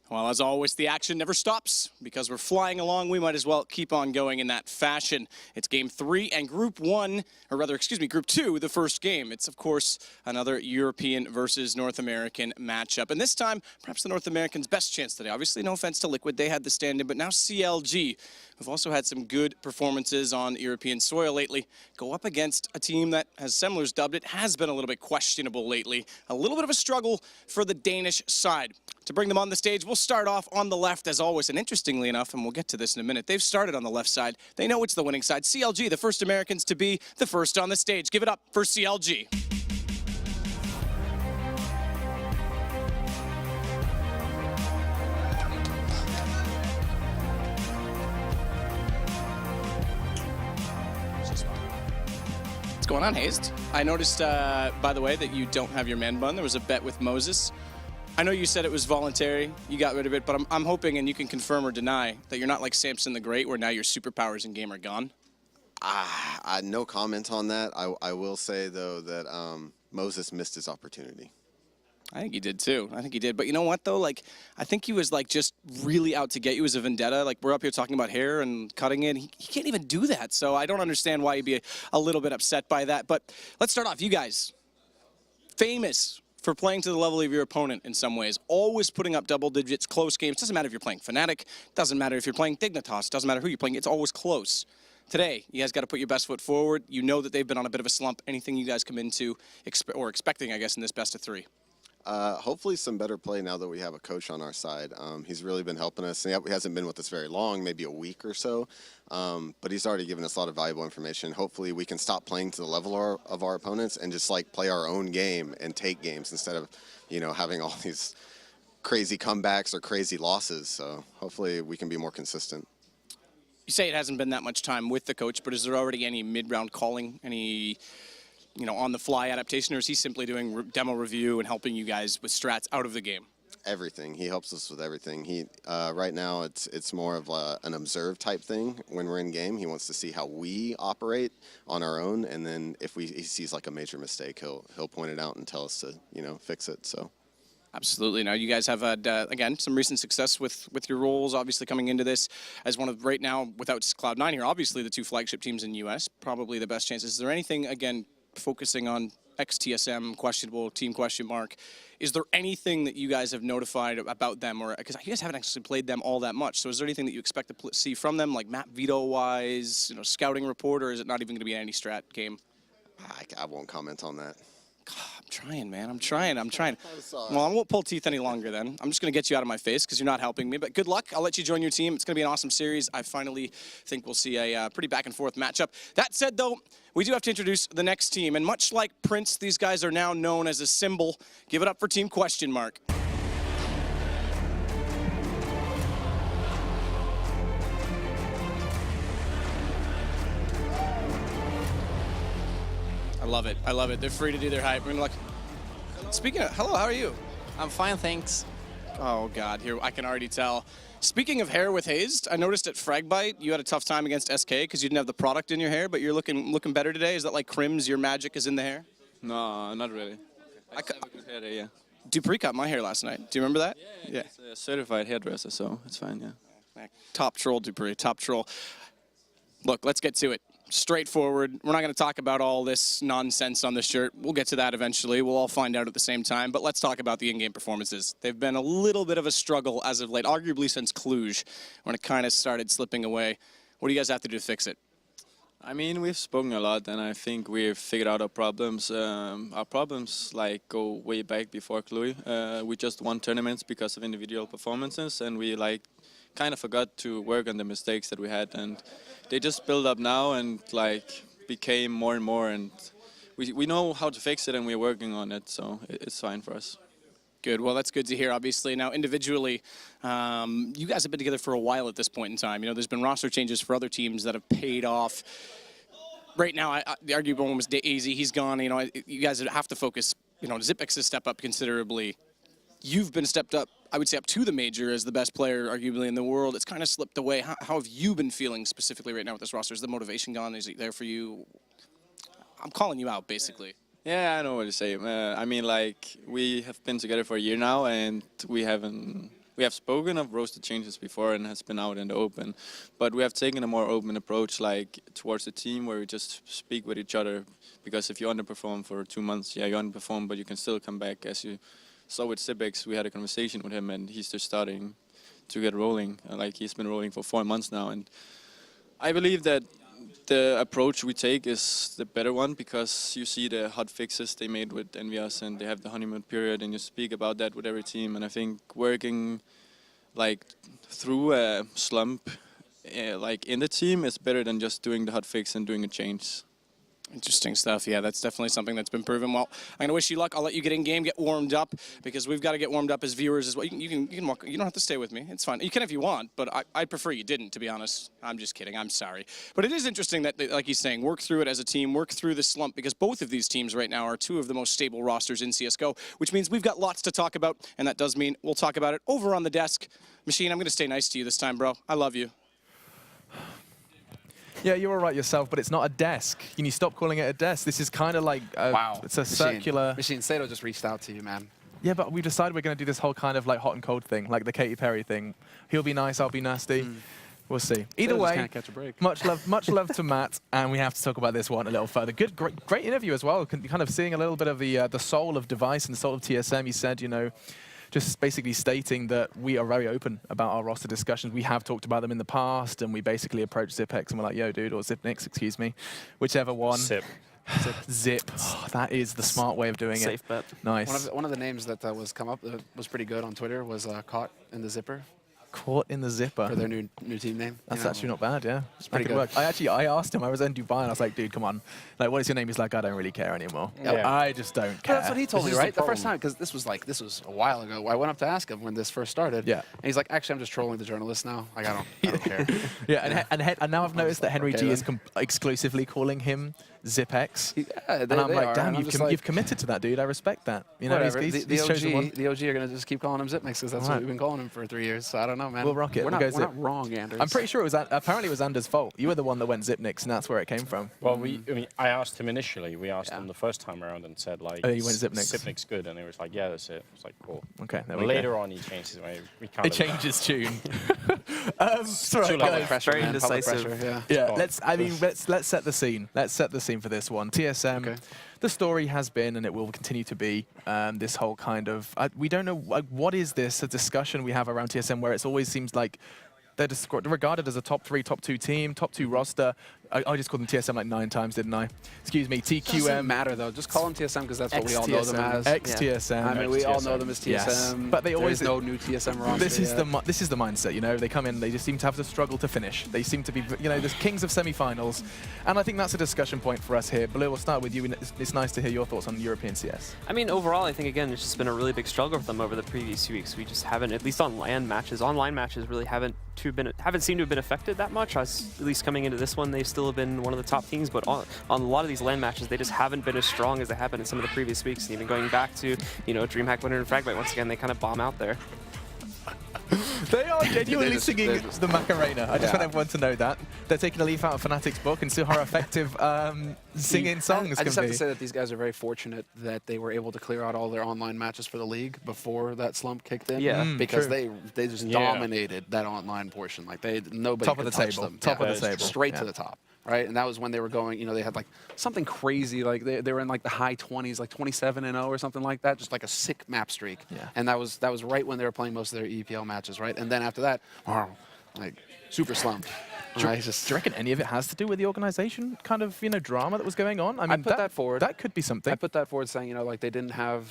Well, as always, the action never stops. Because we're flying along, we might as well keep on going in that fashion. It's game 3 and group 1, or rather, excuse me, group 2, the first game. It's, of course, another European versus North American matchup. And this time, perhaps the North Americans' best chance today. Obviously, no offense to Liquid, they had the stand-in, but now CLG, who've also had some good performances on European soil lately, go up against a team that, as Semler's dubbed it, has been a little bit questionable lately. A little bit of a struggle for the Danish side. To bring them on the stage, we'll start off on the left as always, and interestingly enough, and we'll get to this in a minute, they've started on the left side. They know it's the winning side. CLG, the first Americans to be the first on the stage. Give it up for CLG. What's going on, Hazed? I noticed, by the way, that you don't have your man bun. There was a bet with Moses. I know you said it was voluntary, you got rid of it, but I'm hoping, and you can confirm or deny, that you're not like Samson the Great, where now your superpowers in game are gone. No comment on that. I will say, though, that Moses missed his opportunity. I think he did, too. I think he did. But you know what, though? Like, I think he was, like, just really out to get you as a vendetta. Like, we're up here talking about hair and cutting it. He can't even do that, so I don't understand why you'd be a little bit upset by that. But let's start off. You guys, famous for playing to the level of your opponent in some ways, always putting up double digits, close games. Doesn't matter if you're playing Fnatic, doesn't matter if you're playing Dignitas, doesn't matter who you're playing, it's always close. Today, you guys got to put your best foot forward. You know that they've been on a bit of a slump. Anything you guys come into, or expecting, I guess, in this best of 3? Hopefully some better play now that we have a coach on our side. He's really been helping us. He hasn't been with us very long, maybe a week or so, but he's already given us a lot of valuable information. Hopefully we can stop playing to the level of our opponents and just like play our own game and take games instead of, you know, having all these crazy comebacks or crazy losses. So hopefully we can be more consistent. You say it hasn't been that much time with the coach, but is there already any mid-round calling, any, you know, on-the-fly adaptation, or is he simply doing demo review and helping you guys with strats out of the game? Everything. He helps us with everything. He right now it's more of an observe type thing. When we're in game, he wants to see how we operate on our own, and then if he sees like a major mistake, he'll point it out and tell us to, you know, fix it. So. Absolutely. Now, you guys have had, again, some recent success with your roles, obviously coming into this as one of, right now, without Cloud9 here, obviously the 2 flagship teams in the U.S., probably the best chances. Is there anything, again, focusing on XTSM, questionable, team question mark, is there anything that you guys have notified about them, or because you guys haven't actually played them all that much, so is there anything that you expect to see from them, like map veto-wise, you know, scouting report, or is it not even going to be any strat game? I won't comment on that. God, I'm trying, man. I'm trying. Well, I won't pull teeth any longer then. I'm just going to get you out of my face because you're not helping me. But good luck. I'll let you join your team. It's going to be an awesome series. I finally think we'll see a pretty back-and-forth matchup. That said, though, we do have to introduce the next team. And much like Prince, these guys are now known as a symbol. Give it up for Team Question Mark. I love it. I love it. They're free to do their hype. We're gonna look. Speaking of, hello, how are you? I'm fine, thanks. Oh God, here I can already tell. Speaking of hair with Hazed, I noticed at Fragbite you had a tough time against SK because you didn't have the product in your hair, but you're looking better today. Is that like Crims? Your magic is in the hair? No, not really. I have a good hair there, yeah. Dupree cut my hair last night. Do you remember that? Yeah. He's a certified hairdresser, so it's fine, yeah. Top troll, Dupree. Top troll. Look, let's get to it. Straightforward. We're not going to talk about all this nonsense on the shirt. We'll get to that eventually. We'll all find out at the same time. But let's talk about the in-game performances. They've been a little bit of a struggle as of late, arguably since Cluj, when it kind of started slipping away. What do you guys have to do to fix it? I mean, we've spoken a lot, and I think we've figured out our problems. Our problems like go way back before Cluj. We just won tournaments because of individual performances, and we like kind of forgot to work on the mistakes that we had, and they just build up now and like became more and more, and we know how to fix it and we're working on it, so it's fine for us. Good. Well, that's good to hear, obviously. Now, individually, you guys have been together for a while at this point in time. You know, there's been roster changes for other teams that have paid off. Right now, the arguable one was AZ. He's gone. You know, you guys have to focus. You know, Zipix has stepped up considerably. You've been stepped up, I would say, up to the major as the best player, arguably, in the world. It's kind of slipped away. How have you been feeling specifically right now with this roster? Is the motivation gone? Is it there for you? I'm calling you out, basically. Yeah, I know what to say. I mean, like, we have been together for a year now, and we have spoken of roster changes before and has been out in the open, but we have taken a more open approach, like, towards the team, where we just speak with each other, because if you underperform for 2 months, yeah, you underperform, but you can still come back. As you saw with Sibex, we had a conversation with him, and he's just starting to get rolling. Like, he's been rolling for 4 months now, and I believe that the approach we take is the better one, because you see the hot fixes they made with Envias, and they have the honeymoon period, and you speak about that with every team. And I think working like through a slump like in the team is better than just doing the hot fix and doing a change. Interesting stuff. Yeah, that's definitely something that's been proven. Well, I'm going to wish you luck. I'll let you get in game, get warmed up, because we've got to get warmed up as viewers as well. You can walk. You don't have to stay with me. It's fine. You can if you want, but I'd prefer you didn't, to be honest. I'm just kidding. I'm sorry. But it is interesting that, like he's saying, work through it as a team, work through the slump, because both of these teams right now are two of the most stable rosters in CSGO, which means we've got lots to talk about, and that does mean we'll talk about it over on the desk. Machine, I'm going to stay nice to you this time, bro. I love you. Yeah, you're all right yourself, but it's not a desk. You need to stop calling it a desk. This is kind of like Wow. It's a circular. Machine Sato just reached out to you, man. Yeah, but we decided we're going to do this whole kind of like hot and cold thing, like the Katy Perry thing. He'll be nice, I'll be nasty. We'll see. Either way, can't catch a break. much love to Matt, and we have to talk about this one a little further. Great interview as well. Kind of seeing a little bit of the soul of Device and the soul of TSM. He said, you know, just basically stating that we are very open about our roster discussions. We have talked about them in the past, and we basically approached Zipex and we're like, yo, dude, or Zipnix, excuse me, whichever one. Zip. Oh, that is the smart way of doing it. Safe bet. Nice. One of the names that was come up that was pretty good on Twitter was Caught in the Zipper Caught in the zipper. for their new team name. That's actually not bad, yeah. It's pretty good. I asked him, I was in Dubai, and I was like, dude, come on. Like, what is your name? He's like, I don't really care anymore. Yeah. I just don't care. That's what he told This me, is the right? The first problem. time, because this was a while ago. I went up to ask him when this first started. Yeah. And he's like, actually, I'm just trolling the journalists now. Like, I don't care. Yeah, and now I've noticed that Henry Okay, G is then. exclusively calling him Zipex. Yeah, And I'm like, damn, I'm just like, you've committed to that, dude. I respect that. You know, whatever. he's The chosen one. OG are going to just keep calling him Zipmix because that's Alright. what we've been calling him for 3 years. So I don't know, man. We'll rock it. We're We'll not, go we're Zip. not wrong, Anders. I'm pretty sure it was apparently it was Anders' fault. You were the one that went Zipnix, and that's where it came from. Well, I asked him initially. We asked him the first time around and said, like, Oh, you went Zipnix. Zipnix good. And he was like, yeah, that's it. I was like, cool. Okay, there But we later go. on, he changed his way. We kind It of changed his tune. Sorry, Too guys. loud. pressure, Very man. Public indecisive. pressure, yeah. Yeah, let's set the scene. Let's set the scene for this one. TSM. Okay. The story has been, and it will continue to be, this whole kind of we don't know what is this a discussion we have around TSM where it always seems like they're regarded as a top 3, top 2 team, top 2 roster. I just called them TSM like 9 times, didn't I? Excuse me, Doesn't TQM. matter though. Just call them TSM because that's what we all know them as. Ex-TSM. I mean, we all know them as TSM. Yes. But they always- There's no new TSM roster. This is yet. this is the mindset, you know. They come in, they just seem to have to struggle to finish. They seem to be, you know, the kings of semi-finals, and I think that's a discussion point for us here. Blue, we'll start with you. And it's nice to hear your thoughts on European CS. I mean, overall, I think, again, it's just been a really big struggle for them over the previous few weeks. We just haven't, at least on LAN matches, online matches really haven't seemed to have been affected that much. At least coming into this one, they've still been one of the top teams, but on a lot of these LAN matches, they just haven't been as strong as they have been in some of the previous weeks. And even going back to, you know, DreamHack winner and Fragmite, once again, they kind of bomb out there. They are genuinely just- singing they're just- the Macarena. I just Yeah. want everyone to know that. They're taking a leaf out of Fnatic's book and see how effective singing songs I can just have be. to say that these guys are very fortunate that they were able to clear out all their online matches for the league before that slump kicked in. Yeah. Because true. they just Yeah. dominated that online portion. Like nobody Top of could the touch table. them. Top of the just table. Straight Yeah. to the top. Right, and that was when they were going. You know, they had like something crazy, like they were in like the high 20s, like 27-0 or something like that, just like a sick map streak. Yeah. And that was right when they were playing most of their EPL matches, right? And then after that, like super slump. Right, Do you reckon any of it has to do with the organization kind of, you know, drama that was going on? I mean, put that forward. That could be something. I put that forward saying, you know, like they didn't have,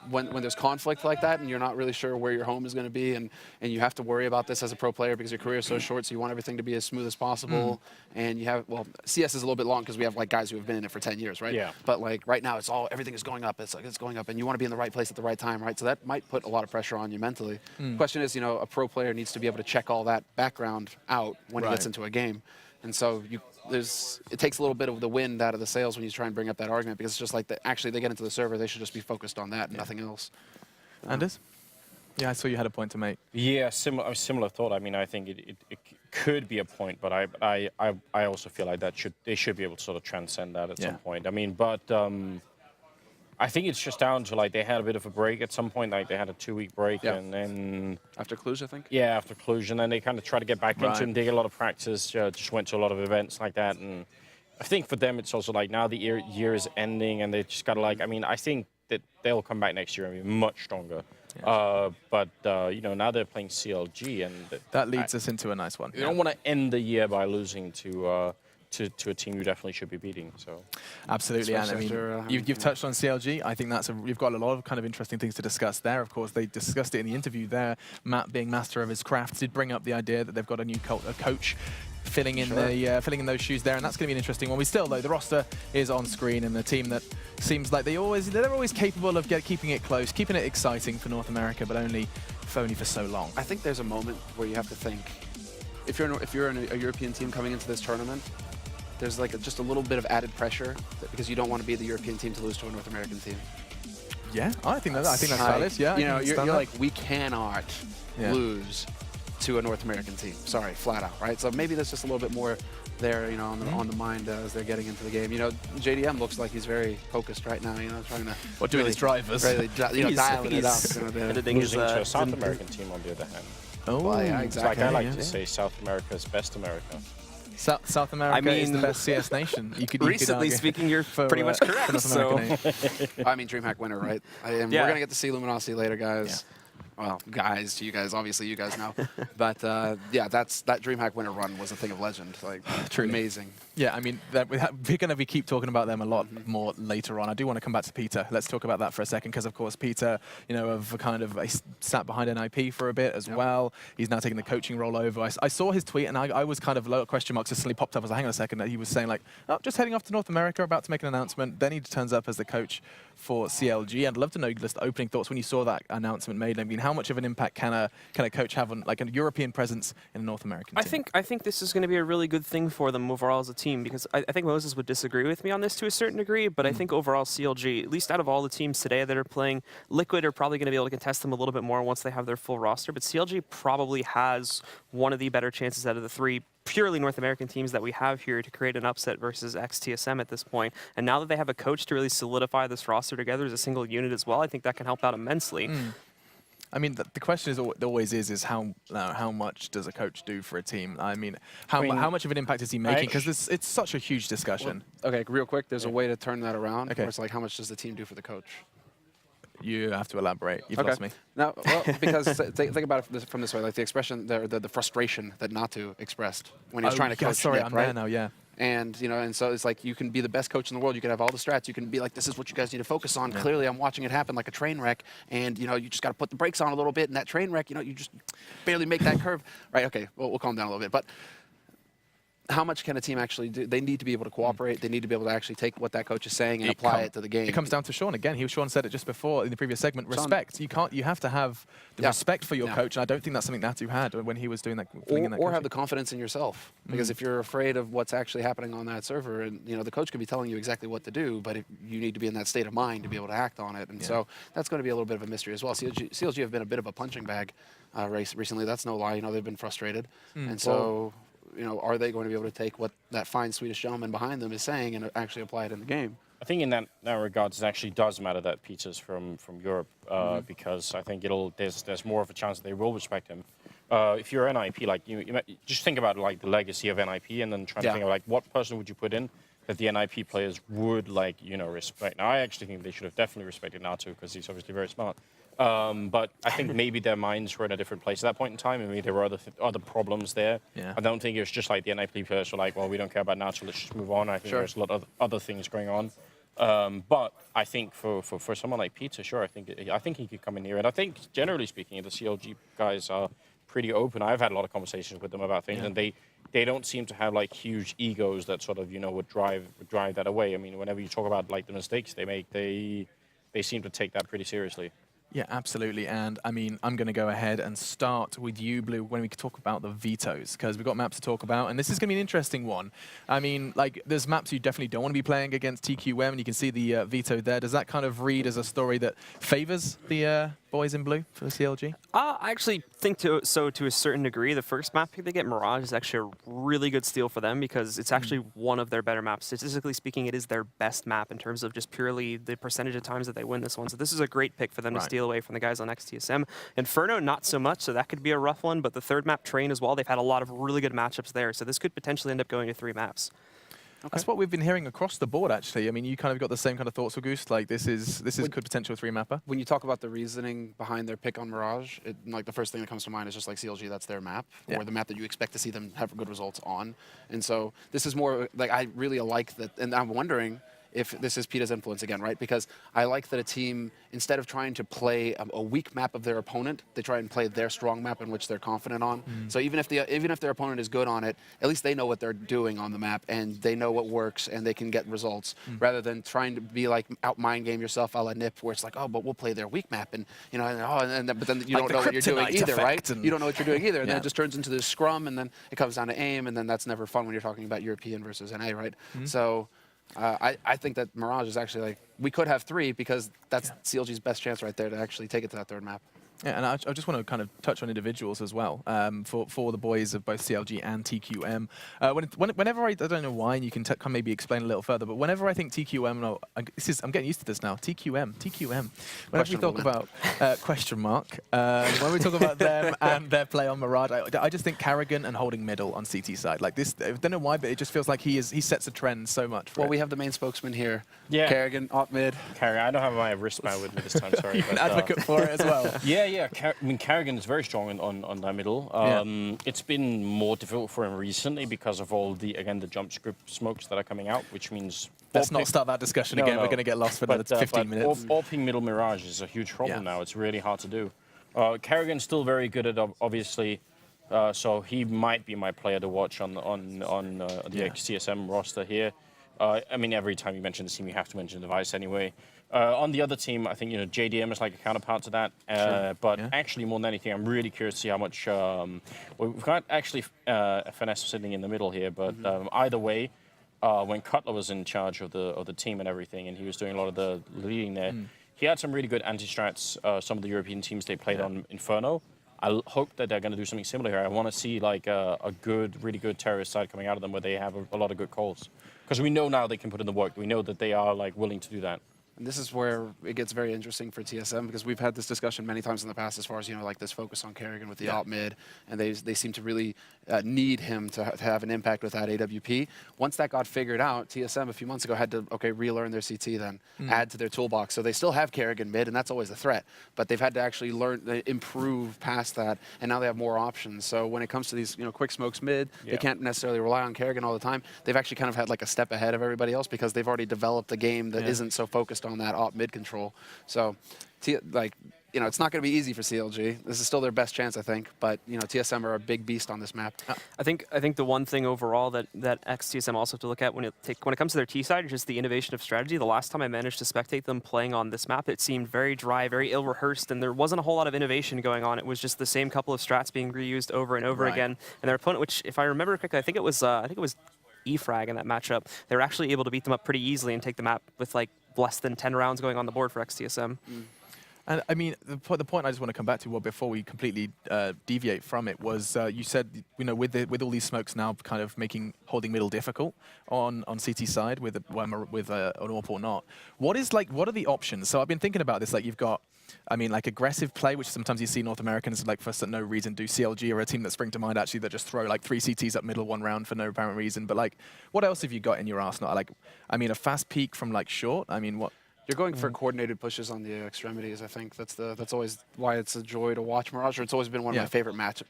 when there's conflict like that and you're not really sure where your home is going to be and you have to worry about this as a pro player because your career is so short, so you want everything to be as smooth as possible. And you have, well, CS is a little bit long because we have like guys who have been in it for 10 years, right? Yeah. But like right now everything is going up. It's like it's going up and you want to be in the right place at the right time, right? So that might put a lot of pressure on you mentally. Question is, you know, a pro player needs to be able to check all that background out when he gets Right. into a game. And so it takes a little bit of the wind out of the sails when you try and bring up that argument because it's just like actually they get into the server, they should just be focused on that and nothing else. Anders? Yeah, I saw you had a point to make. Yeah, similar thought. I mean, I think it could be a point, but I also feel like they should be able to sort of transcend that at Yeah. some point. I mean, but I think it's just down to like they had a bit of a break at some point. Like they had a 2-week break, Yeah. and then After Cluj, I think. yeah, after Cluj, and then they kind of tried to get back into Right. it and did a lot of practice. Just went to a lot of events like that, and I think for them it's also like now the year is ending, and they just gotta like. I mean, I think that they'll come back next year and be much stronger. But you know, now they're playing CLG, and That leads us into a nice one. you don't want to end the year by losing to a team you definitely should be beating. So Absolutely, and I Especially mean, after, you've touched on CLG. I think you've got a lot of kind of interesting things to discuss there. Of course, they discussed it in the interview there. Matt, being master of his craft, did bring up the idea that they've got a new coach filling in filling in those shoes there, and that's going to be an interesting one. We still, though, the roster is on screen, and the team that seems like they're always capable of keeping it close, keeping it exciting for North America, but only for so long. I think there's a moment where you have to think, if you're a European team coming into this tournament, there's like just a little bit of added pressure because you don't want to be the European team to lose to a North American team. Yeah, I think that's valid. Yeah, you know, I can you're understand like, we cannot Yeah. lose to a North American team. Sorry, flat out, right? So maybe there's just a little bit more there, you know, on the mind as they're getting into the game. You know, JDM looks like he's very focused right now. You know, trying to doing his drivers. really, dialing it up. You know, editing his, losing to a South American team on the other hand. Oh, Well, yeah, It's like I exactly. like to say South America's best America. South America is the mean, best CS nation. You could Recently argue speaking, you're for, pretty much for correct. North So American aid. I mean, DreamHack winner, right? We're Yeah. gonna get to see Luminosity later, guys. Well, guys, to you guys, obviously you guys know. But yeah, that DreamHack winner run was a thing of legend. Like, Truly. amazing. Yeah, I mean, we're going to keep talking about them a lot more later on. I do want to come back to Peter. Let's talk about that for a second, because of course Peter, you know, sat behind NIP for a bit as well. He's now taking the coaching role over. I saw his tweet, and I was kind of low question marks just suddenly popped up. I was like, hang on a second. He was saying like, oh, just heading off to North America, about to make an announcement. Then he turns up as the coach for CLG. I'd love to know just opening thoughts when you saw that announcement made. I mean, how much of an impact can a coach have on like a European presence in a North American team? I think this is going to be a really good thing for them overall as a team, because I think Moses would disagree with me on this to a certain degree, but I think overall CLG, at least out of all the teams today that are playing, Liquid are probably going to be able to contest them a little bit more once they have their full roster, but CLG probably has one of the better chances out of the three purely North American teams that we have here to create an upset versus XTSM at this point. And now that they have a coach to really solidify this roster together as a single unit as well, I think that can help out immensely. I mean, the question is always is how much does a coach do for a team? I mean, how much of an impact is he making? Because it's such a huge discussion. Okay, real quick, there's a way to turn that around. Okay. Where it's like, how much does the team do for the coach? You have to elaborate. You've lost me. No, well, because think about it from this way, like the expression, the frustration that Natu expressed when he was trying to coach. Sorry, Nick, I'm right? there now. Yeah. And you know, and so it's like you can be the best coach in the world. You can have all the strats. You can be like, this is what you guys need to focus on. Clearly, I'm watching it happen like a train wreck, and you know, you just got to put the brakes on a little bit. And that train wreck, you know, you just barely make that curve. Right? Okay. Well, we'll calm down a little bit, but. How much can a team actually do? They need to be able to cooperate. They need to be able to actually take what that coach is saying and apply it to the game. It comes down to Sean again. Sean said it just before in the previous segment. Respect. You have to have the respect for your coach, and I don't think that's something Natu had when he was doing that. Or have the confidence in yourself, because if you're afraid of what's actually happening on that server, and you know the coach can be telling you exactly what to do, but you need to be in that state of mind to be able to act on it, and so that's going to be a little bit of a mystery as well. CLG have been a bit of a punching bag race recently. That's no lie. You know they've been frustrated, and so. You know, are they going to be able to take what that fine Swedish gentleman behind them is saying and actually apply it in the game? I think in that regards, it actually does matter that Peter's from Europe because I think there's more of a chance that they will respect him. If you're NIP, like you just think about like the legacy of NIP, and then try to think of like what person would you put in that the NIP players would like respect. Now I actually think they should have definitely respected Natu because he's obviously very smart. But I think maybe their minds were in a different place at that point in time, and maybe there were other problems there. Yeah. I don't think it was just like the NIP players were like, well, we don't care about Natu, let's just move on. I think there's a lot of other things going on. But I think for someone like Peter, sure, I think he could come in here, and I think generally speaking, the CLG guys are pretty open. I've had a lot of conversations with them about things, and they don't seem to have like huge egos that sort of would drive that away. I mean, whenever you talk about like the mistakes they make, they seem to take that pretty seriously. Yeah, absolutely. And I mean, I'm going to go ahead and start with you, Blue, when we talk about the vetoes, because we've got maps to talk about, and this is going to be an interesting one. I mean, like, there's maps you definitely don't want to be playing against TQM, and you can see the veto there. Does that kind of read as a story that favors the boys in blue for the CLG? I actually think to a certain degree. The first map pick they get, Mirage, is actually a really good steal for them because it's actually one of their better maps. Statistically speaking, it is their best map in terms of just purely the percentage of times that they win this one. So this is a great pick for them to steal away from the guys on XTSM. Inferno, not so much, so that could be a rough one, but the third map, Train, as well, they've had a lot of really good matchups there, so this could potentially end up going to 3 maps. Okay. That's what we've been hearing across the board, actually. I mean, you kind of got the same kind of thoughts, August. Like, this is could potential 3-mapper. When you talk about the reasoning behind their pick on Mirage, like the first thing that comes to mind is just like CLG, that's their map, or the map that you expect to see them have good results on. And so this is more like, I really like that, and I'm wondering if this is PETA's influence again, right? Because I like that a team, instead of trying to play a weak map of their opponent, they try and play their strong map in which they're confident on. So even if their opponent is good on it, at least they know what they're doing on the map and they know what works and they can get results, rather than trying to be like out mind game yourself a la NIP, where it's like, oh, but we'll play their weak map, and you know, but then you like don't know what you're doing either, right? And you don't know what you're doing either, and then it just turns into this scrum, and then it comes down to aim, and then that's never fun when you're talking about European versus NA, right? So. I think that Mirage is actually like, we could have 3 because that's CLG's best chance right there to actually take it to that 3rd map. Yeah, and I just want to kind of touch on individuals as well for the boys of both CLG and TQM. Whenever I don't know why, and you can maybe explain a little further, but whenever I think TQM, I'm getting used to this now. TQM. Whenever we talk about question mark, when we talk about them and their play on Mirage, I just think Carrigan and holding middle on CT side. Like this, I don't know why, but it just feels like he sets a trend so much. Well, we have the main spokesman here. Yeah. Carrigan, op mid. Carrigan, I don't have my wristband with me this time. Sorry. You're an advocate for it as well. Yeah. I mean, Carrigan is very strong on that middle. It's been more difficult for him recently because of all the jump script smokes that are coming out, which means... Let's not start that discussion again. No. We're going to get lost for another 15 minutes. AWPing middle Mirage is a huge problem now. It's really hard to do. Carrigan's still very good at obviously, so he might be my player to watch on the XTSM roster here. I mean, every time you mention the team, you have to mention Device anyway. On the other team, I think JDM is like a counterpart to that. But actually, more than anything, I'm really curious to see how much. We've got actually a Finesse sitting in the middle here, but either way, when Cutler was in charge of the team and everything, and he was doing a lot of the leading there, he had some really good anti-strats. Some of the European teams they played on Inferno. I hope that they're going to do something similar here. I want to see like a really good terrorist side coming out of them where they have a lot of good calls. Because we know now they can put in the work. We know that they are like willing to do that. And this is where it gets very interesting for TSM, because we've had this discussion many times in the past as far as, like this focus on Carrigan with the op mid, and they seem to really need him to have an impact with that AWP. Once that got figured out, TSM a few months ago had to, relearn their CT then, add to their toolbox. So they still have Carrigan mid, and that's always a threat, but they've had to actually improve past that, and now they have more options. So when it comes to these, quick smokes mid, they can't necessarily rely on Carrigan all the time. They've actually kind of had like a step ahead of everybody else because they've already developed a game that isn't so focused on that op mid control. So, it's not going to be easy for CLG. This is still their best chance, I think. But TSM are a big beast on this map. I think the one thing overall that XTSM also have to look at when it comes to their T side is just the innovation of strategy. The last time I managed to spectate them playing on this map, it seemed very dry, very ill rehearsed, and there wasn't a whole lot of innovation going on. It was just the same couple of strats being reused over and over again. And their opponent, which if I remember correctly, I think it was E-Frag in that matchup. They were actually able to beat them up pretty easily and take the map with like less than 10 rounds going on the board for XTSM. And I mean, the point I just want to come back to, before we completely deviate from it, was you said, with all these smokes now kind of holding middle difficult on CT side with an AWP or not. What are the options? So I've been thinking about this. Like you've got, like aggressive play, which sometimes you see North Americans like for no reason do. CLG or a team that spring to mind actually that just throw like 3 CTs up middle one round for no apparent reason. But like, what else have you got in your arsenal? Like, a fast peek from like short. What? You're going for coordinated pushes on the extremities. I think that's always why it's a joy to watch Mirage. It's always been one of my favorite maps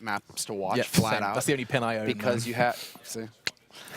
to watch, flat out. That's the only pin I own. Because you have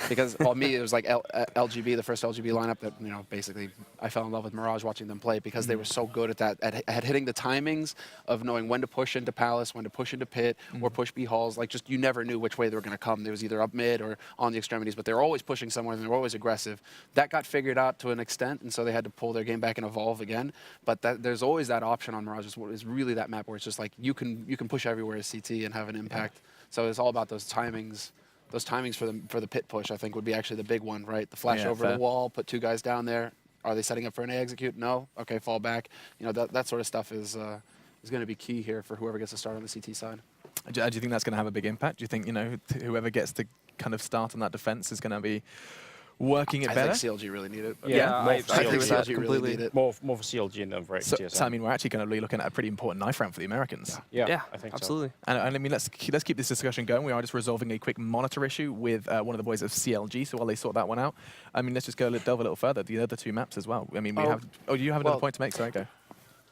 Because, well, me, it was like LGB, the first LGB lineup that, you know, basically I fell in love with Mirage watching them play because they were so good at that, at hitting the timings of knowing when to push into Palace, when to push into Pit, or push B halls. Like, just you never knew which way they were going to come. There was either up mid or on the extremities, but they were always pushing somewhere and they were always aggressive. That got figured out to an extent, and so they had to pull their game back and evolve again. But there's always that option on Mirage. Is really that map where it's just like you can push everywhere as CT and have an impact. Yeah. So it's all about those timings. Those timings for the pit push, I think, would be actually the big one, right? The flash over the wall, put 2 guys down there. Are they setting up for an A execute? No. Okay, fall back. You know, that sort of stuff is going to be key here for whoever gets to start on the CT side. Do you think that's going to have a big impact? Do you think, you know, whoever gets to kind of start on that defense is going to be working it better? I think CLG really need it. Yeah, I think CLG really need it. More for CLG than for TSM. So I mean, we're actually going to be looking at a pretty important knife round for the Americans. Yeah, I think absolutely. So. And I mean, let's keep this discussion going. We are just resolving a quick monitor issue with one of the boys of CLG. So while they sort that one out, I mean, let's just delve a little further. The other 2 maps as well. I mean, we have. Oh, do you have another point to make? Sorry, go.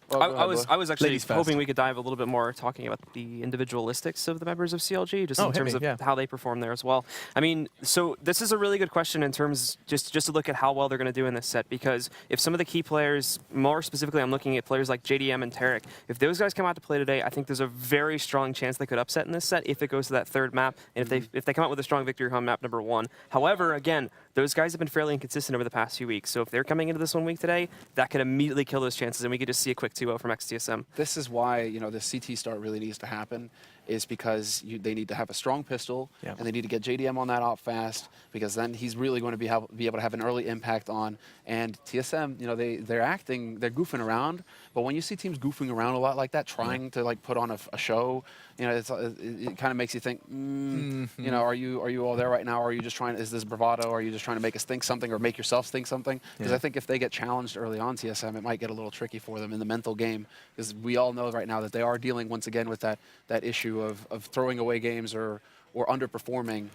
Well, I was actually hoping we could dive a little bit more talking about the individualistics of the members of CLG, just in terms of how they perform there as well. I mean, so this is a really good question in terms just to look at how well they're going to do in this set, because if some of the key players, more specifically I'm looking at players like JDM and Tarek, if those guys come out to play today, I think there's a very strong chance they could upset in this set if it goes to that 3rd map, and if they come out with a strong victory on map number 1. However, again, those guys have been fairly inconsistent over the past few weeks, so if they're coming into this 1 week today, that could immediately kill those chances, and we could just see a quick 2-0 from XTSM. This is why, you know, the CT start really needs to happen, is because they need to have a strong pistol, and they need to get JDM on that op fast, because then he's really going to be able to have an early impact on. And TSM, you know, they're goofing around, but when you see teams goofing around a lot like that, trying to like put on a show, you know, it kind of makes you think, you know, are you all there right now? Or are you just trying? Is this bravado? Or are you just trying to make us think something, or make yourselves think something? Because I think if they get challenged early on TSM, it might get a little tricky for them in the mental game, because we all know right now that they are dealing once again with that issue of throwing away games or underperforming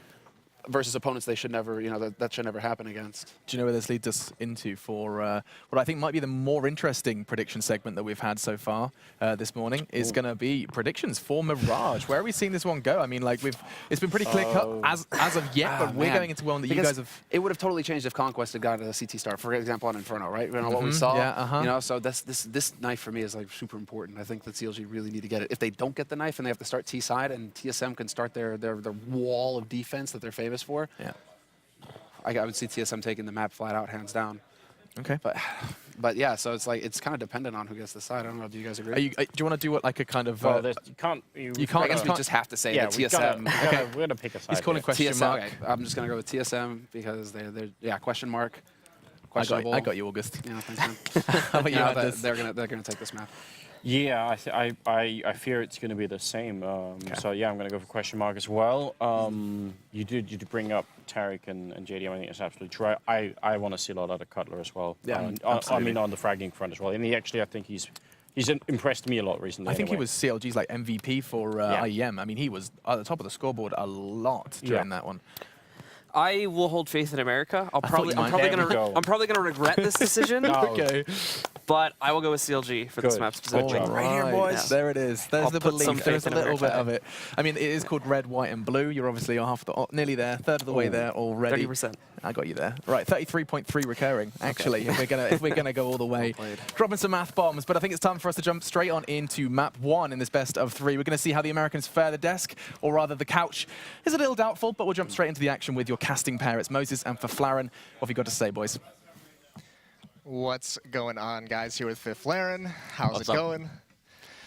versus opponents they should never, you know, that should never happen against. Do you know where this leads us into for what I think might be the more interesting prediction segment that we've had so far this morning is going to be predictions for Mirage. Where are we seeing this one go? I mean, like it's been pretty clear cut as of yet, but we're going into one that you guys have. It would have totally changed if Conquest had gotten to the CT start, for example, on Inferno, right? You know what we saw. You know, so this knife for me is like super important. I think that CLG really need to get it. If they don't get the knife and they have to start T side, and TSM can start their wall of defense that they're famous for. Yeah, I would see TSM taking the map flat out, hands down. Okay, but yeah, so it's like it's kind of dependent on who gets the side. I don't know. Do you guys agree? Do you want to do it like a kind of? Well, you can't. I guess we just have to say that TSM. We're gonna pick a side. He's calling question mark. Okay, I'm just gonna go with TSM because they're question mark. I got you, August. Yeah, thanks, man. How about you, they're gonna take this map. Yeah, I fear it's going to be the same. So yeah, I'm going to go for question mark as well. You did bring up Tarek and JDM. I think it's absolutely true. I want to see a lot out of Cutler as well. Yeah, I mean on the fragging front as well. And I think he's impressed me a lot recently. I think he was CLG's like MVP for IEM. I mean, he was at the top of the scoreboard a lot during that one. I will hold faith in America. I'm probably gonna regret this decision. Okay. But I will go with CLG for this map specifically. Right here, boys. Yeah. There it is. There's the belief. There's a little bit of it. I mean, it is called red, white, and blue. You're obviously nearly there, third of the way there already. 30%. I got you there. Right, 33.3 recurring. Actually, if we're gonna go all the way, dropping some math bombs. But I think it's time for us to jump straight on into map 1 in this best of 3. We're gonna see how the Americans fare. The desk, or rather the couch, is a little doubtful. But we'll jump straight into the action with your casting pair. It's Moses and Fiflaren. What have you got to say, boys? What's going on, guys? Here with Fiflaren. How's it going?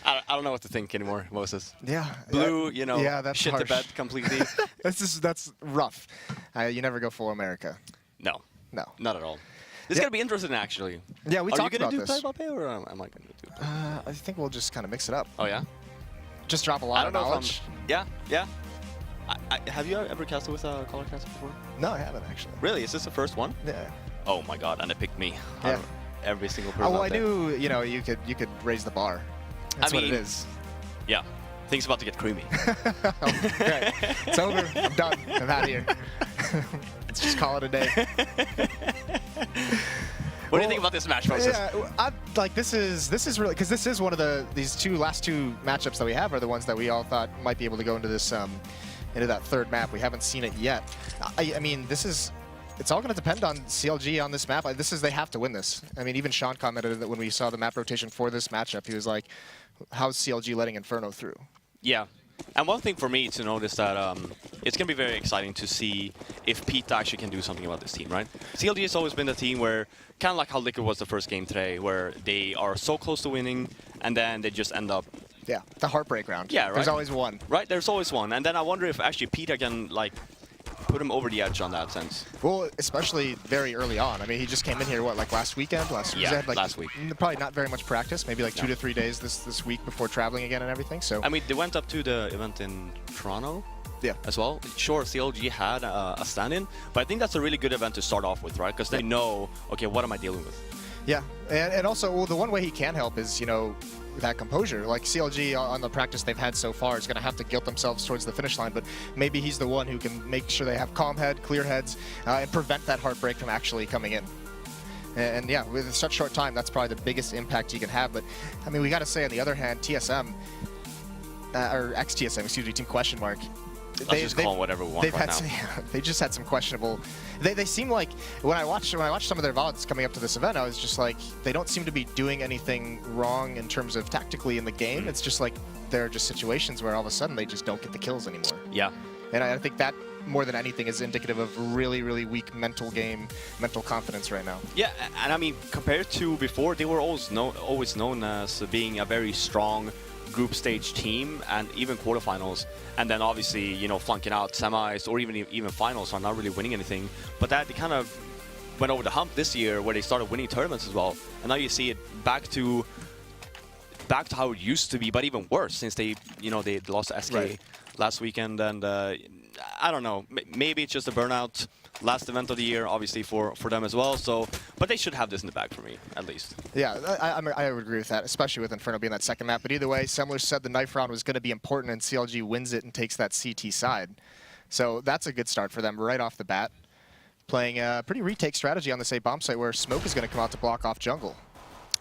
I don't know what to think anymore, Moses. Yeah. Blue, you know, that's shit harsh. the bed completely. That's rough. You never go full America. No. No. Not at all. This is going to be interesting, actually. Yeah, we talked about this. Are you going to do play-by-play, or am I going to do play? I think we'll just kind of mix it up. Oh, yeah? Just drop a lot of knowledge. Yeah. Have you ever casted with a color caster before? No, I haven't, actually. Really? Is this the first one? Yeah. Oh, my God. And it picked me. Yeah. Every single person. Oh, well, I knew, you know, you could raise the bar. That's what it is. Yeah. Things about to get creamy. Okay. It's over. I'm done. I'm out of here. Let's just call it a day. What do you think about this match, Moses? Yeah, this is really, because this is one of these last two matchups that we have are the ones that we all thought might be able to go into this into that third map. We haven't seen it yet. I mean, it's all going to depend on CLG on this map. They have to win this. I mean, even Sean commented that when we saw the map rotation for this matchup, he was like, how's CLG letting Inferno through? Yeah. And one thing for me to notice that it's going to be very exciting to see if Pete actually can do something about this team, right? CLG has always been the team where, kind of like how Liquid was the first game today, where they are so close to winning, and then they just end up... Yeah, the heartbreak round. Yeah, right. There's always one. Right, there's always one. And then I wonder if actually Peter can, like, put him over the edge on that sense. Well, especially very early on. I mean, he just came in here, what, like last weekend? Yeah, like, last week. Probably not very much practice, maybe like 2 to 3 days this week before traveling again and everything. So I mean, they went up to the event in Toronto. Yeah. As well. Sure, CLG had a stand-in, but I think that's a really good event to start off with, right? Because they know, okay, what am I dealing with? Yeah, and also, well, the one way he can help is, you know, that composure. Like CLG on the practice they've had so far is going to have to guilt themselves towards the finish line, but maybe he's the one who can make sure they have calm head, clear heads, and prevent that heartbreak from actually coming in. And yeah, with such short time, that's probably the biggest impact he can have. But I mean, we got to say on the other hand, TSM, or ex-TSM, excuse me, Team Question Mark. Let's just call them whatever we want right now. They just had some questionable. They seem like when I watched some of their VODs coming up to this event, I was just like, they don't seem to be doing anything wrong in terms of tactically in the game. It's just like there are just situations where all of a sudden they just don't get the kills anymore. Yeah. And I think that more than anything is indicative of really, really weak mental confidence right now. Yeah, and I mean, compared to before, they were always known as being a very strong group stage team and even quarterfinals, and then obviously, you know, flunking out semis or even finals, so not really winning anything. But that they kind of went over the hump this year where they started winning tournaments as well, and now you see it back to how it used to be, but even worse since they lost to SK last weekend. And I don't know, maybe it's just a burnout. Last event of the year, obviously, for them as well. So, but they should have this in the bag for me, at least. Yeah, I would agree with that, especially with Inferno being that second map. But either way, Semler said the knife round was going to be important, and CLG wins it and takes that CT side. So that's a good start for them right off the bat. Playing a pretty retake strategy on this A bomb site where Smoke is going to come out to block off jungle.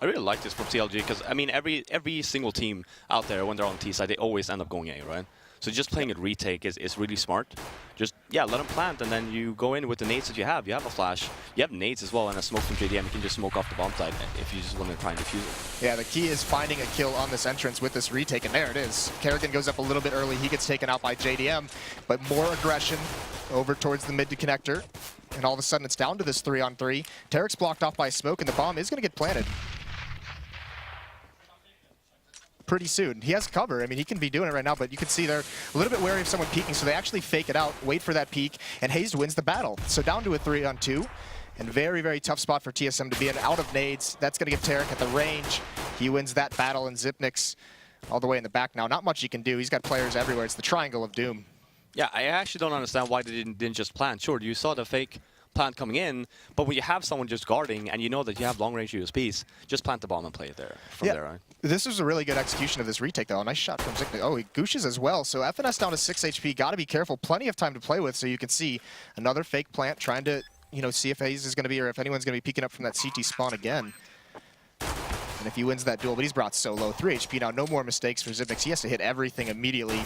I really like this from CLG because, I mean, every single team out there, when they're on T side, they always end up going A, right? So just playing it retake is really smart. Just, yeah, let them plant, and then you go in with the nades that you have. You have a flash, you have nades as well, and a smoke from JDM. You can just smoke off the bomb side if you just want to try and defuse it. Yeah, the key is finding a kill on this entrance with this retake, and there it is. Kerrigan goes up a little bit early. He gets taken out by JDM, but more aggression over towards the mid to connector. And all of a sudden, it's down to this 3-on-3. Tarek's blocked off by Smoke, and the bomb is going to get planted pretty soon. He has cover. I mean, he can be doing it right now, but you can see they're a little bit wary of someone peeking, so they actually fake it out, wait for that peek, and Hazed wins the battle. So down to a 3-on-2, and very, very tough spot for TSM to be in. Out of nades, that's going to give Tarek at the range. He wins that battle, and Zipnik's all the way in the back now. Not much he can do. He's got players everywhere. It's the triangle of doom. Yeah, I actually don't understand why they didn't just plant. Sure, you saw the fake plant coming in, but when you have someone just guarding and you know that you have long-range USPs, just plant the bomb and play it there from there on. This was a really good execution of this retake, though. A nice shot from Zipnik. Oh, he gooshes as well. So FNS down to 6 HP. Got to be careful. Plenty of time to play with. So you can see another fake plant trying to, you know, see if Hayes is going to be, or if anyone's going to be peeking up from that CT spawn again. And if he wins that duel, but he's brought so low. 3 HP now. No more mistakes for Zipnik. He has to hit everything immediately.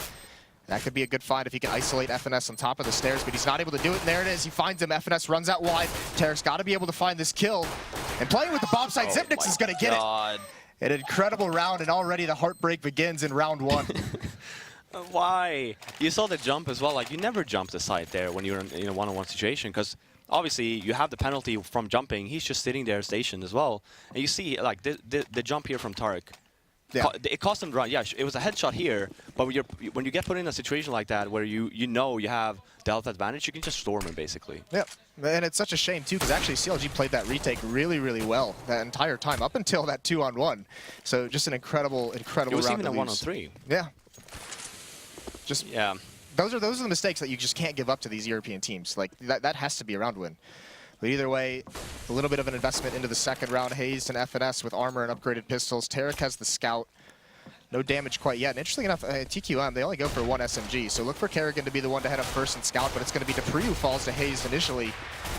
That could be a good find if he can isolate FNS on top of the stairs, but he's not able to do it, and there it is. He finds him. FNS runs out wide. Tarek's got to be able to find this kill. And playing with the bomb site, Zipnik is going to get it. An incredible round, and already the heartbreak begins in round 1. Why? You saw the jump as well. Like, you never jump the side there when you're in a one-on-one situation, because obviously you have the penalty from jumping. He's just sitting there stationed as well. And you see, like, the jump here from Tarek. Yeah. It cost him the run. Yeah, it was a headshot here, but when you get put in a situation like that where you know you have the health advantage, you can just storm him basically. Yeah, and it's such a shame too, because actually CLG played that retake really, really well that entire time up until that 2-on-1. So just an incredible round. It was even a 1-on-3. Yeah. Just Those are the mistakes that you just can't give up to these European teams. Like that has to be a round win. But either way, a little bit of an investment into the second round. Hazed and FNS with armor and upgraded pistols. Tarek has the scout. No damage quite yet. And interestingly enough, TQM, they only go for 1 SMG. So look for Kerrigan to be the one to head up first and scout, but it's going to be Dupree who falls to Hazed initially.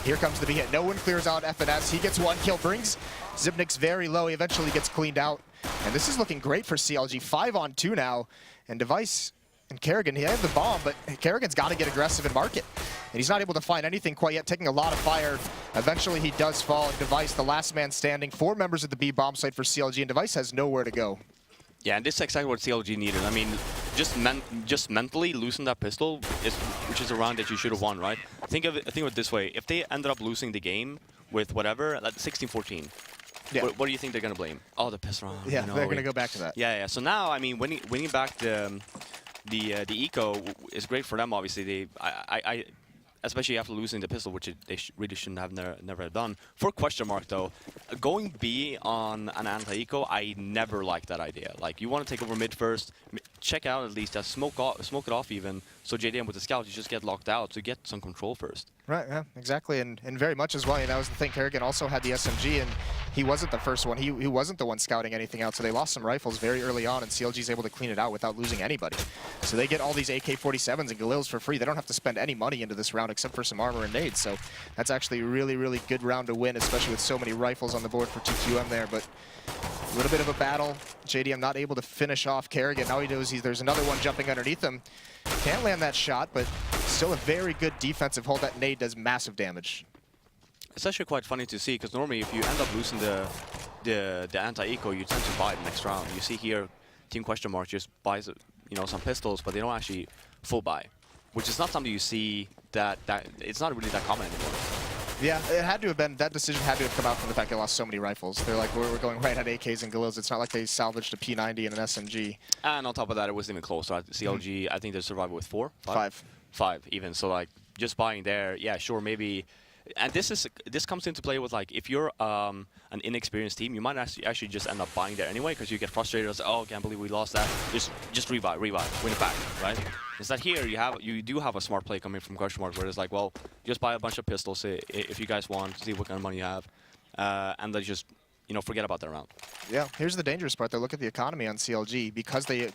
Here comes the big hit. No one clears out FNS. He gets 1 kill, brings Zipnik's very low. He eventually gets cleaned out. And this is looking great for CLG. 5-on-2 now. And Device And Kerrigan, he had the bomb, but Kerrigan's got to get aggressive and mark it. And he's not able to find anything quite yet, taking a lot of fire. Eventually, he does fall, and Device, the last man standing. 4 members of the B bomb site for CLG, and Device has nowhere to go. Yeah, and this is exactly what CLG needed. I mean, just mentally losing that pistol, which is a round that you should have won, right? Think of it this way. If they ended up losing the game with whatever, like 16-14, yeah. What do you think they're going to blame? Oh, the pistol round. Yeah, you know, they're going to go back to that. Yeah. So now, I mean, winning back the eco is great for them. Obviously, especially after losing the pistol, which they really shouldn't have never have done. For question mark though, going B on an anti-eco, I never liked that idea. Like, you want to take over mid first, check out at least, smoke it off even, so JDM with the scout, you just get locked out to get some control first. Right, yeah, exactly, and very much as well. And that was the thing, Kerrigan also had the SMG, and he wasn't the first one. He wasn't the one scouting anything out, so they lost some rifles very early on, and CLG's able to clean it out without losing anybody. So they get all these AK-47s and Galils for free. They don't have to spend any money into this round except for some armor and nades, so that's actually a really, really good round to win, especially with so many rifles on the board for TQM there. But a little bit of a battle. JDM not able to finish off Kerrigan. Now he knows there's another one jumping underneath him. Can't land that shot, but still a very good defensive hold. That nade does massive damage. It's actually quite funny to see, because normally if you end up losing the anti-eco, you tend to buy the next round. You see here, Team Question Mark just buys some pistols, but they don't actually full buy, which is not something you see that it's not really that common anymore. Yeah, it had to have been, that decision had to have come out from the fact they lost so many rifles. They're like, we're going right at AKs and Galils. It's not like they salvaged a P90 and an SMG. And on top of that, it wasn't even close. Right? CLG, I think they survived with 4? 5? 5 even. So like, just buying there, yeah, sure, maybe. And this comes into play with, like, if you're an inexperienced team, you might actually just end up buying there anyway, because you get frustrated. Say, oh, can't believe we lost that. Just rebuy, win it back, right? Is that here you do have a smart play coming from Question Mark, where it's like, well, just buy a bunch of pistols if you guys want to see what kind of money you have, and then just forget about that round. Yeah, here's the dangerous part. They look at the economy on CLG. Because they,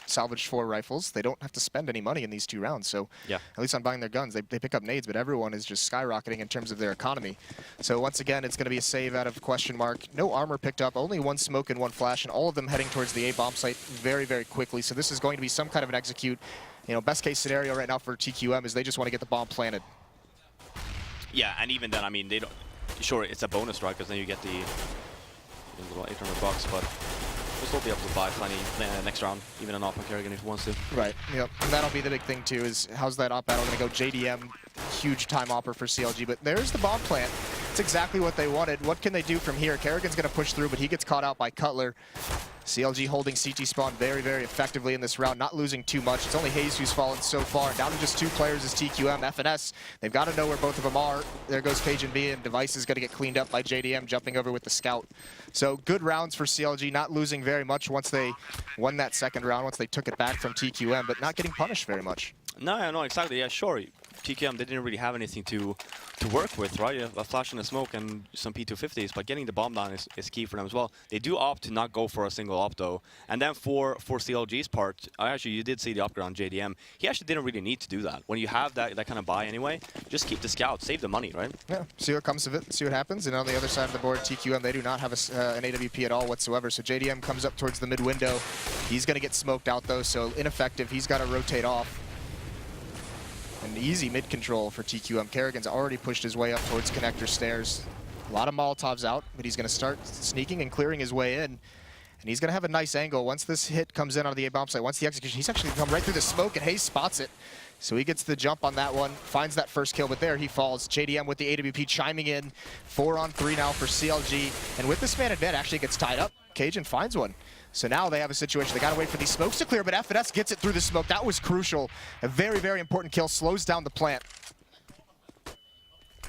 salvaged 4 rifles, they don't have to spend any money in these 2 rounds. So yeah, at least on buying their guns, they pick up nades, but everyone is just skyrocketing in terms of their economy. So once again, it's going to be a save out of Question Mark. No armor picked up, only 1 smoke and 1 flash, and all of them heading towards the A bomb site very, very quickly. So this is going to be some kind of an execute. Best case scenario right now for TQM is they just want to get the bomb planted. Yeah, and even then, I mean, they don't. Sure, it's a bonus, right? Because then you get the little $800, but we'll still be able to buy plenty next round, even an op on Kerrigan if he wants to. Right, yep. And that'll be the big thing too, is how's that op battle going to go? JDM, huge time opper for CLG, but there's the bomb plant. It's exactly what they wanted. What can they do from here? Kerrigan's going to push through, but he gets caught out by Cutler. CLG holding CT spawn very, very effectively in this round, not losing too much. It's only Hayes who's fallen so far. And down to just 2 players is TQM. FNS, they've got to know where both of them are. There goes Cage and B, and Device is going to get cleaned up by JDM, jumping over with the scout. So good rounds for CLG, not losing very much once they won that second round, once they took it back from TQM, but not getting punished very much. No, exactly. Yeah, sure. TQM, they didn't really have anything to work with, right? A flash and a smoke and some P250s, but getting the bomb down is key for them as well. They do opt to not go for a single op, though. And then for CLG's part, you did see the upgrade on JDM. He actually didn't really need to do that. When you have that kind of buy anyway, just keep the scout, save the money, right? Yeah, see what comes of it, see what happens. And on the other side of the board, TQM, they do not have an AWP at all whatsoever. So JDM comes up towards the mid window. He's going to get smoked out, though, so ineffective. He's got to rotate off. An easy mid control for TQM. Kerrigan's already pushed his way up towards connector stairs. A lot of Molotovs out, but he's going to start sneaking and clearing his way in. And he's going to have a nice angle. Once this hit comes in on the A-bomb site, once the execution, he's actually come right through the smoke, and Hayes spots it. So he gets the jump on that one, finds that first kill, but there he falls. JDM with the AWP chiming in. 4-on-3 now for CLG. And with this man in mid, actually gets tied up. Cajun finds one. So now they have a situation. They got to wait for these smokes to clear, but FNS gets it through the smoke. That was crucial. A very, very important kill. Slows down the plant.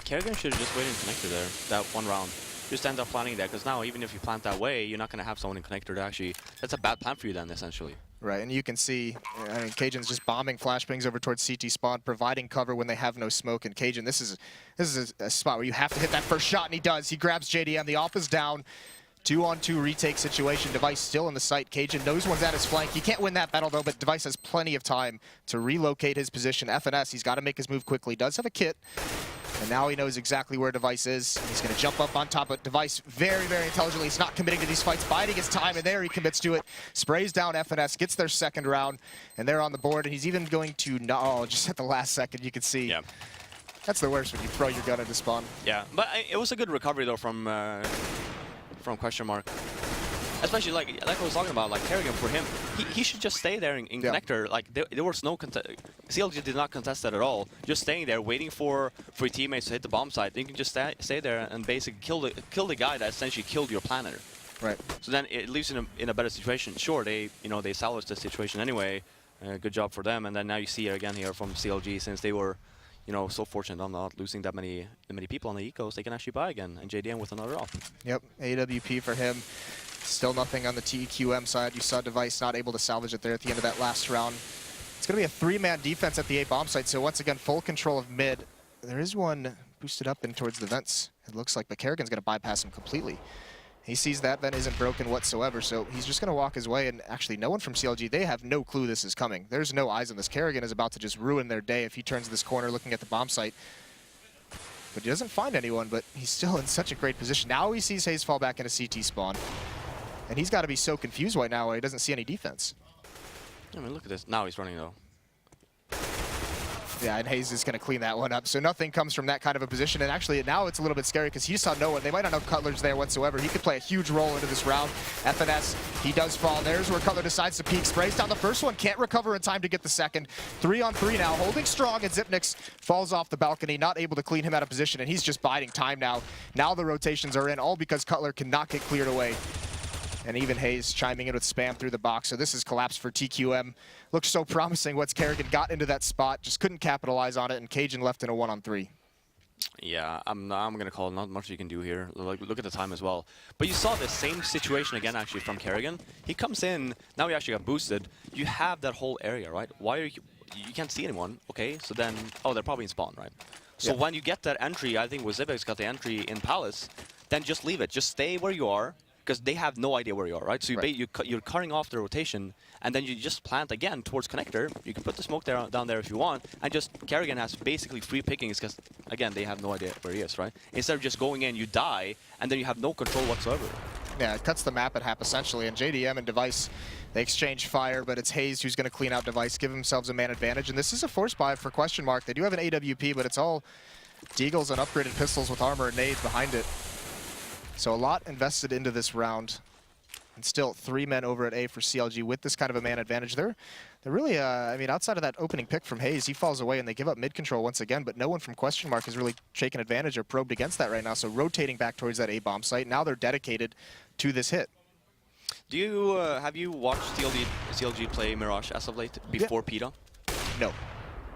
Kerrigan should have just waited in connector there, that one round. Just end up planting that, because now even if you plant that way, you're not going to have someone in connector to actually... That's a bad plan for you then, essentially. Right, and you can see, Cajun's just bombing flashbangs over towards CT spawn, providing cover when they have no smoke. And Cajun, this is a spot where you have to hit that first shot, and he does. He grabs JDM. The op is down. 2-on-2 retake situation. Device still in the sight. Cajun knows one's at his flank. He can't win that battle though, but Device has plenty of time to relocate his position. FNS, he's got to make his move quickly. Does have a kit. And now he knows exactly where Device is. He's going to jump up on top of Device very, very intelligently. He's not committing to these fights, biding his time, and there he commits to it. Sprays down FNS, gets their second round, and they're on the board. And he's even going to, no, just at the last second, you can see. Yeah. That's the worst when you throw your gun into spawn. Yeah, but it was a good recovery though from question mark. Especially like I was talking about, like Kerrigan, for him, he should just stay there in connector. Like there was no CLG did not contest that at all. Just staying there, waiting for your teammates to hit the bomb site. You can just stay there and basically kill the guy that essentially killed your planner. Right. So then it leaves you in a better situation. Sure, they salvaged the situation anyway. Good job for them. And then now you see again here from CLG, since they were so fortunate on not losing that many people on the ecos, they can actually buy again. And JDM with another op. Yep, AWP for him. Still nothing on the TQM side. You saw Device not able to salvage it there at the end of that last round. It's going to be a 3-man defense at the A bomb site, so once again, full control of mid. There is one boosted up in towards the vents, it looks like, but Kerrigan's going to bypass him completely. He sees that vent isn't broken whatsoever, so he's just going to walk his way, and actually no one from CLG, they have no clue this is coming. There's no eyes on this. Kerrigan is about to just ruin their day if he turns this corner looking at the bomb site. But he doesn't find anyone, but he's still in such a great position. Now he sees Hayes fall back into CT spawn. And he's got to be so confused right now where he doesn't see any defense. I mean, look at this. Now he's running, though. Yeah, and Hayes is going to clean that one up. So nothing comes from that kind of a position. And actually, now it's a little bit scary because he saw no one. They might not know Cutler's there whatsoever. He could play a huge role into this round. FNS, he does fall. There's where Cutler decides to peek. Sprays down the first one. Can't recover in time to get the second. 3-on-3 now. Holding strong, and Zipnix falls off the balcony. Not able to clean him out of position. And he's just biding time now. Now the rotations are in, all because Cutler cannot get cleared away. And even Hayes chiming in with spam through the box. So this is collapse for TQM. Looks so promising once Kerrigan got into that spot. Just couldn't capitalize on it, and Cajun left in a 1-on-3. Yeah, I'm going to call it. Not much you can do here. Like, look at the time as well. But you saw the same situation again, actually, from Kerrigan. He comes in. Now he actually got boosted. You have that whole area, right? Why are you can't see anyone. Okay, so then, oh, they're probably in spawn, right? So when you get that entry, I think with Zipix got the entry in Palace, then just leave it. Just stay where you are, because they have no idea where you are, right? So you're cutting off the rotation, and then you just plant again towards connector. You can put the smoke down there if you want, and just Kerrigan has basically free pickings because, again, they have no idea where he is, right? Instead of just going in, you die, and then you have no control whatsoever. Yeah, it cuts the map in half essentially, and JDM and Device, they exchange fire, but it's Hayes who's going to clean out Device, give themselves a man advantage, and this is a force buy for question mark. They do have an AWP, but it's all Deagles and upgraded pistols with armor and nades behind it. So a lot invested into this round. And still 3 men over at A for CLG with this kind of a man advantage. They're really, I mean, outside of that opening pick from Hayes, he falls away and they give up mid control once again, but no one from question mark has really taken advantage or probed against that right now. So rotating back towards that A bomb site. Now they're dedicated to this hit. Do you, have you watched CLG play Mirage as of late, before PETA? No.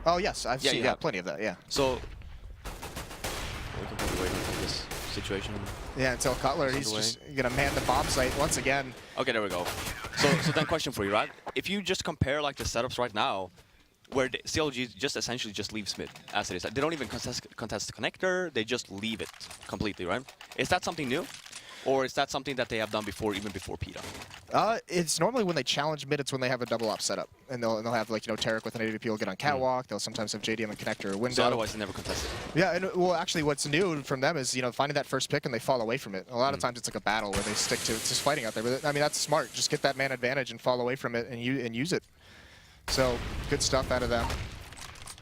Oh yes, I've seen plenty of that, yeah. So, we can probably wait until this situation. Yeah, until Cutler, he's just gonna man the bomb site once again. Okay, there we go. So then question for you, right? If you just compare like the setups right now, where the CLG just essentially just leaves mid as it is. They don't even contest the connector, they just leave it completely, right? Is that something new? Or is that something that they have done before, even before PETA? It's normally when they challenge mid, it's when they have a double op setup. And they'll have, like, Tarek with an AWP will get on catwalk. They'll sometimes have JDM and connector or window. So otherwise they never contest it. Yeah, and well, actually what's new from them is, finding that first pick and they fall away from it. A lot of times it's like a battle where they stick to just fighting out there. But I mean, that's smart. Just get that man advantage and fall away from it and use it. So good stuff out of them.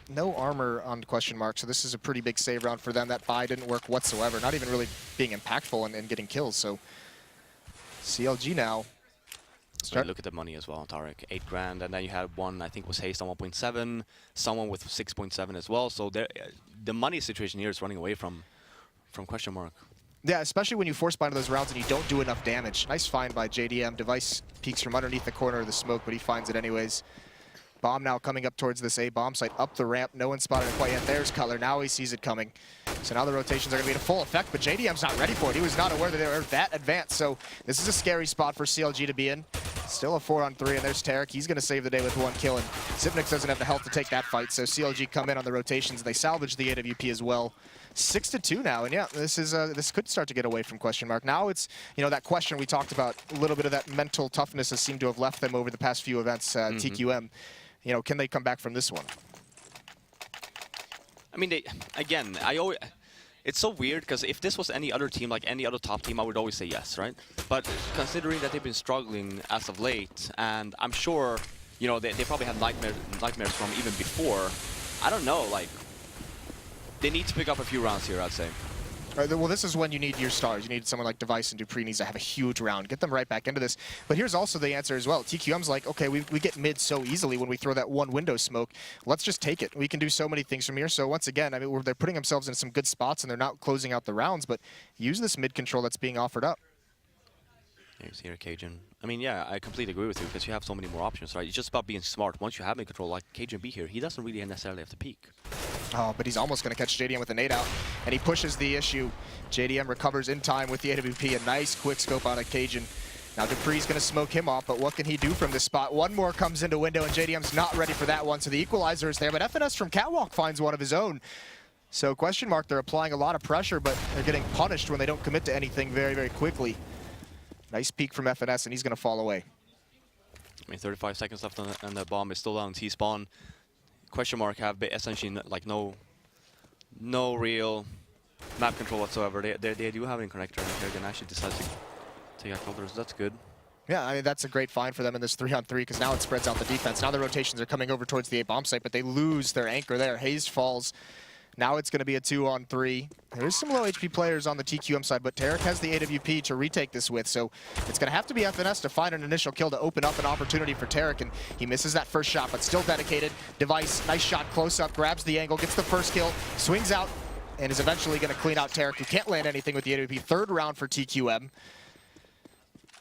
No armor on question mark, so this is a pretty big save round for them. That buy didn't work whatsoever, not even really being impactful and getting kills. So CLG now. Look at the money as well, Tarek. 8 grand, and then you had one, I think was Hayes on 1.7, someone with 6.7 as well. So the money situation here is running away from question mark. Yeah, especially when you force bind those rounds and you don't do enough damage. Nice find by JDM. Device peeks from underneath the corner of the smoke, but he finds it anyways. Bomb now coming up towards this A bomb site, up the ramp. No one spotted it quite yet. There's Cutler. Now he sees it coming. So now the rotations are going to be in full effect, but JDM's not ready for it. He was not aware that they were that advanced. So this is a scary spot for CLG to be in. Still a 4-on-3, and there's Tarek. He's going to save the day with 1 kill, and Zipnix doesn't have the health to take that fight, so CLG come in on the rotations. They salvage the AWP as well. 6-2 now, and yeah, this could start to get away from question mark. Now it's, you know, that question we talked about, a little bit of that mental toughness has seemed to have left them over the past few events, TQM. You know, can they come back from this one? I mean, it's so weird because if this was any other team, like any other top team, I would always say yes, right? But considering that they've been struggling as of late, and I'm sure, you know, they probably had nightmares from even before, I don't know, like, they need to pick up a few rounds here, I'd say. Well, this is when you need your stars. You need someone like Device and Dupree needs to have a huge round. Get them right back into this. But here's also the answer as well. TQM's like, okay, we get mid so easily when we throw that one window smoke. Let's just take it. We can do so many things from here. So once again, I mean, they're putting themselves in some good spots and they're not closing out the rounds, but use this mid control that's being offered up. Here's here, Cajun. I mean, yeah, I completely agree with you because you have so many more options, right? It's just about being smart. Once you have mid control, like Cajun B here, he doesn't really necessarily have to peek. Oh, but he's almost going to catch JDM with a nade out, and he pushes the issue. JDM recovers in time with the AWP. A nice quick scope on a Cajun. Now Dupree's going to smoke him off, but what can he do from this spot? One more comes into window, and JDM's not ready for that one, so the equalizer is there, but FNS from Catwalk finds one of his own. So question mark, they're applying a lot of pressure, but they're getting punished when they don't commit to anything very, very quickly. Nice peek from FNS, and he's going to fall away. I mean, 35 seconds left on the bomb is still down T-spawn. Question mark have essentially like no real map control whatsoever. They do have an connector, and Kerrigan actually decides to take out filters. That's good. Yeah, I mean, that's a great find for them in this 3-on-3 because now it spreads out the defense. Now the rotations are coming over towards the A bomb site, but they lose their anchor there. Hayes falls. Now it's going to be a 2-on-3. There is some low HP players on the TQM side, but Tarek has the AWP to retake this with, so it's going to have to be FNS to find an initial kill to open up an opportunity for Tarek, and he misses that first shot, but still dedicated. Device, nice shot close up, grabs the angle, gets the first kill, swings out, and is eventually going to clean out Tarek, who can't land anything with the AWP. Third round for TQM.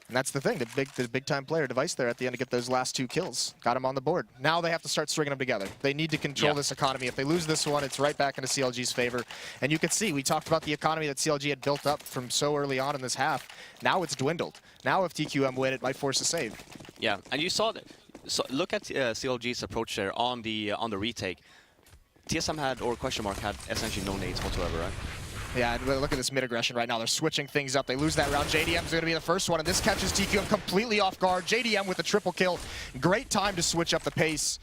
And that's the thing, the big time player Device there at the end to get those last 2 kills. Got him on the board. Now they have to start stringing them together. They need to control this economy. If they lose this one, it's right back into CLG's favor. And you can see, we talked about the economy that CLG had built up from so early on in this half. Now it's dwindled. Now if TQM win, it might force a save. Yeah, and you saw that. So look at CLG's approach there on the retake. TSM had, or question mark, had essentially no nades whatsoever, right? Yeah, look at this mid-aggression right now. They're switching things up. They lose that round. JDM's going to be the first one, and this catches TQM completely off guard. JDM with the triple kill. Great time to switch up the pace.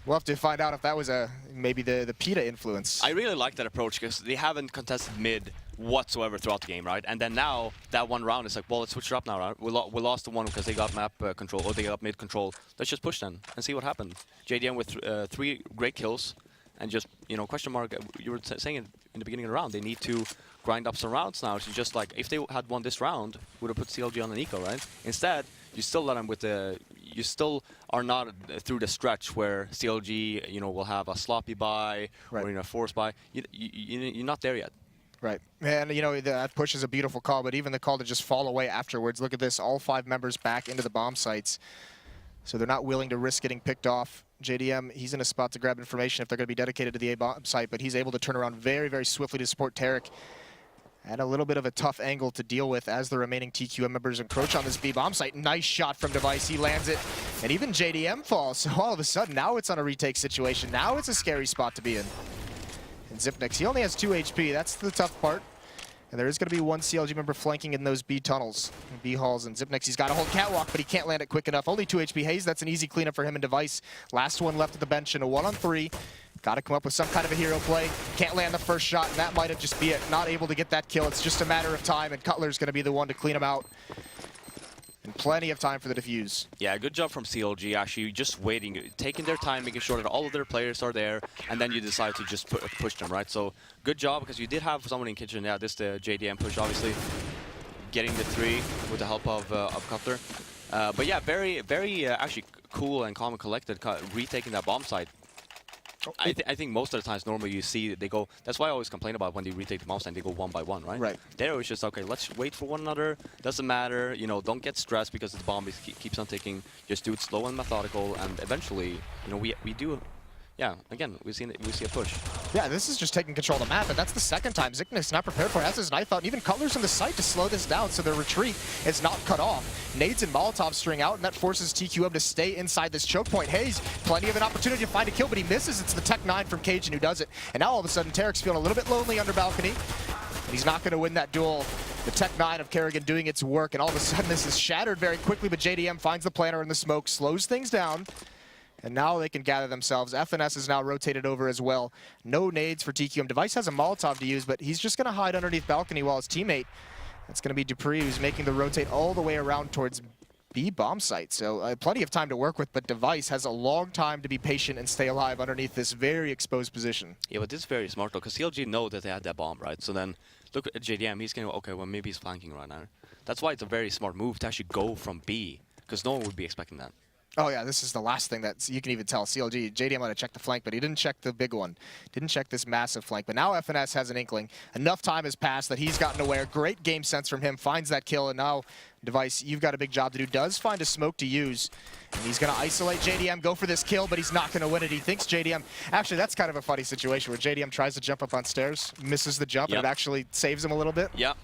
We'll have to find out if that was maybe the PETA influence. I really like that approach because they haven't contested mid whatsoever throughout the game, right? And then now, that one round is like, well, let's switch it up now, right? We lost the one because they got map control, or they got mid control. Let's just push then and see what happened. JDM with 3 great kills. And just, you know, question mark, you were saying it in the beginning of the round, they need to grind up some rounds now. So just like, if they had won this round, would have put CLG on an eco, right? Instead, you still let them with you still are not through the stretch where CLG, you know, will have a sloppy buy or, you know, force buy. You're not there yet. Right. And, you know, that push is a beautiful call, but even the call to just fall away afterwards. Look at this, all 5 members back into the bomb sites. So they're not willing to risk getting picked off. JDM, he's in a spot to grab information if they're going to be dedicated to the A bomb site, but he's able to turn around very, very swiftly to support Tarek. And a little bit of a tough angle to deal with as the remaining TQM members encroach on this B bomb site. Nice shot from Device, he lands it, and even JDM falls. So all of a sudden, now it's on a retake situation. Now it's a scary spot to be in. And Zipnix, he only has 2 HP, that's the tough part. And there is going to be 1 CLG member flanking in those B tunnels, B halls, and Zipnix, he's got to hold Catwalk, but he can't land it quick enough. Only 2 HP. Hayes, that's an easy cleanup for him and Device. Last one left at the bench in a 1-on-3. Got to come up with some kind of a hero play. Can't land the first shot, and that might have just be it. Not able to get that kill. It's just a matter of time, and Cutler's going to be the one to clean him out. And plenty of time for the defuse. Yeah, good job from CLG, actually just waiting, taking their time, making sure that all of their players are there, and then you decide to just push them, right? So good job, because you did have someone in kitchen. Yeah, this the JDM push, obviously, getting the 3 with the help of Cutler. But yeah, very, very actually cool and calm and collected, retaking that bomb site. I think most of the times normally you see they go, that's why I always complain about when they retake the bomb site, they go 1 by 1, right? Right. There it's just, okay, let's wait for one another, doesn't matter, you know, don't get stressed because the bomb keeps on ticking, just do it slow and methodical, and eventually, you know, we do, yeah, again, we see a push. Yeah, this is just taking control of the map, and that's the second time. Zipnik's not prepared for it, has his knife out, and even Cutler's in the sight to slow this down, so their retreat is not cut off. Nades and Molotovs string out, and that forces TQM to stay inside this choke point. Hayes, plenty of an opportunity to find a kill, but he misses. It's the Tech 9 from Cajun who does it. And now all of a sudden, Tarek's feeling a little bit lonely under balcony, and he's not going to win that duel. The Tech 9 of Kerrigan doing its work, and all of a sudden this is shattered very quickly, but JDM finds the planter in the smoke, slows things down. And now they can gather themselves. FNS is now rotated over as well. No nades for TQM. Device has a Molotov to use, but he's just going to hide underneath balcony while his teammate, that's going to be Dupree, who's making the rotate all the way around towards B bomb site. So plenty of time to work with, but Device has a long time to be patient and stay alive underneath this very exposed position. Yeah, but this is very smart though, because CLG know that they had that bomb, right? So then look at JDM. He's going to, okay, well, maybe he's flanking right now. That's why it's a very smart move to actually go from B, because no one would be expecting that. Oh yeah, this is the last thing that you can even tell. CLG, JDM might have checked the flank, but he didn't check the big one. Didn't check this massive flank. But now FNS has an inkling. Enough time has passed that he's gotten aware. Great game sense from him. Finds that kill, and now Device, you've got a big job to do. Does find a smoke to use, and he's going to isolate JDM, go for this kill, but he's not going to win it. He thinks JDM... Actually, that's kind of a funny situation where JDM tries to jump up on stairs, misses the jump, and it actually saves him a little bit. Yep.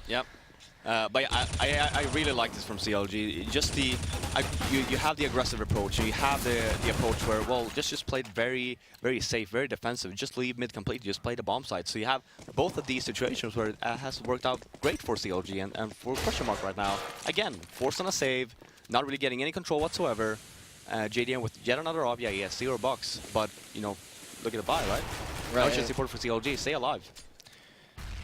But I really like this from CLG. Just you have the aggressive approach. You have the approach where, well, just play it very, very safe, very defensive. Just leave mid completely. Just play the bomb site. So you have both of these situations where it has worked out great for CLG and for question mark right now. Again, forced on a save, not really getting any control whatsoever. JDM with yet another off. Yeah, he has $0, but you know, look at the buy, right? Right. Much as important for CLG. Stay alive.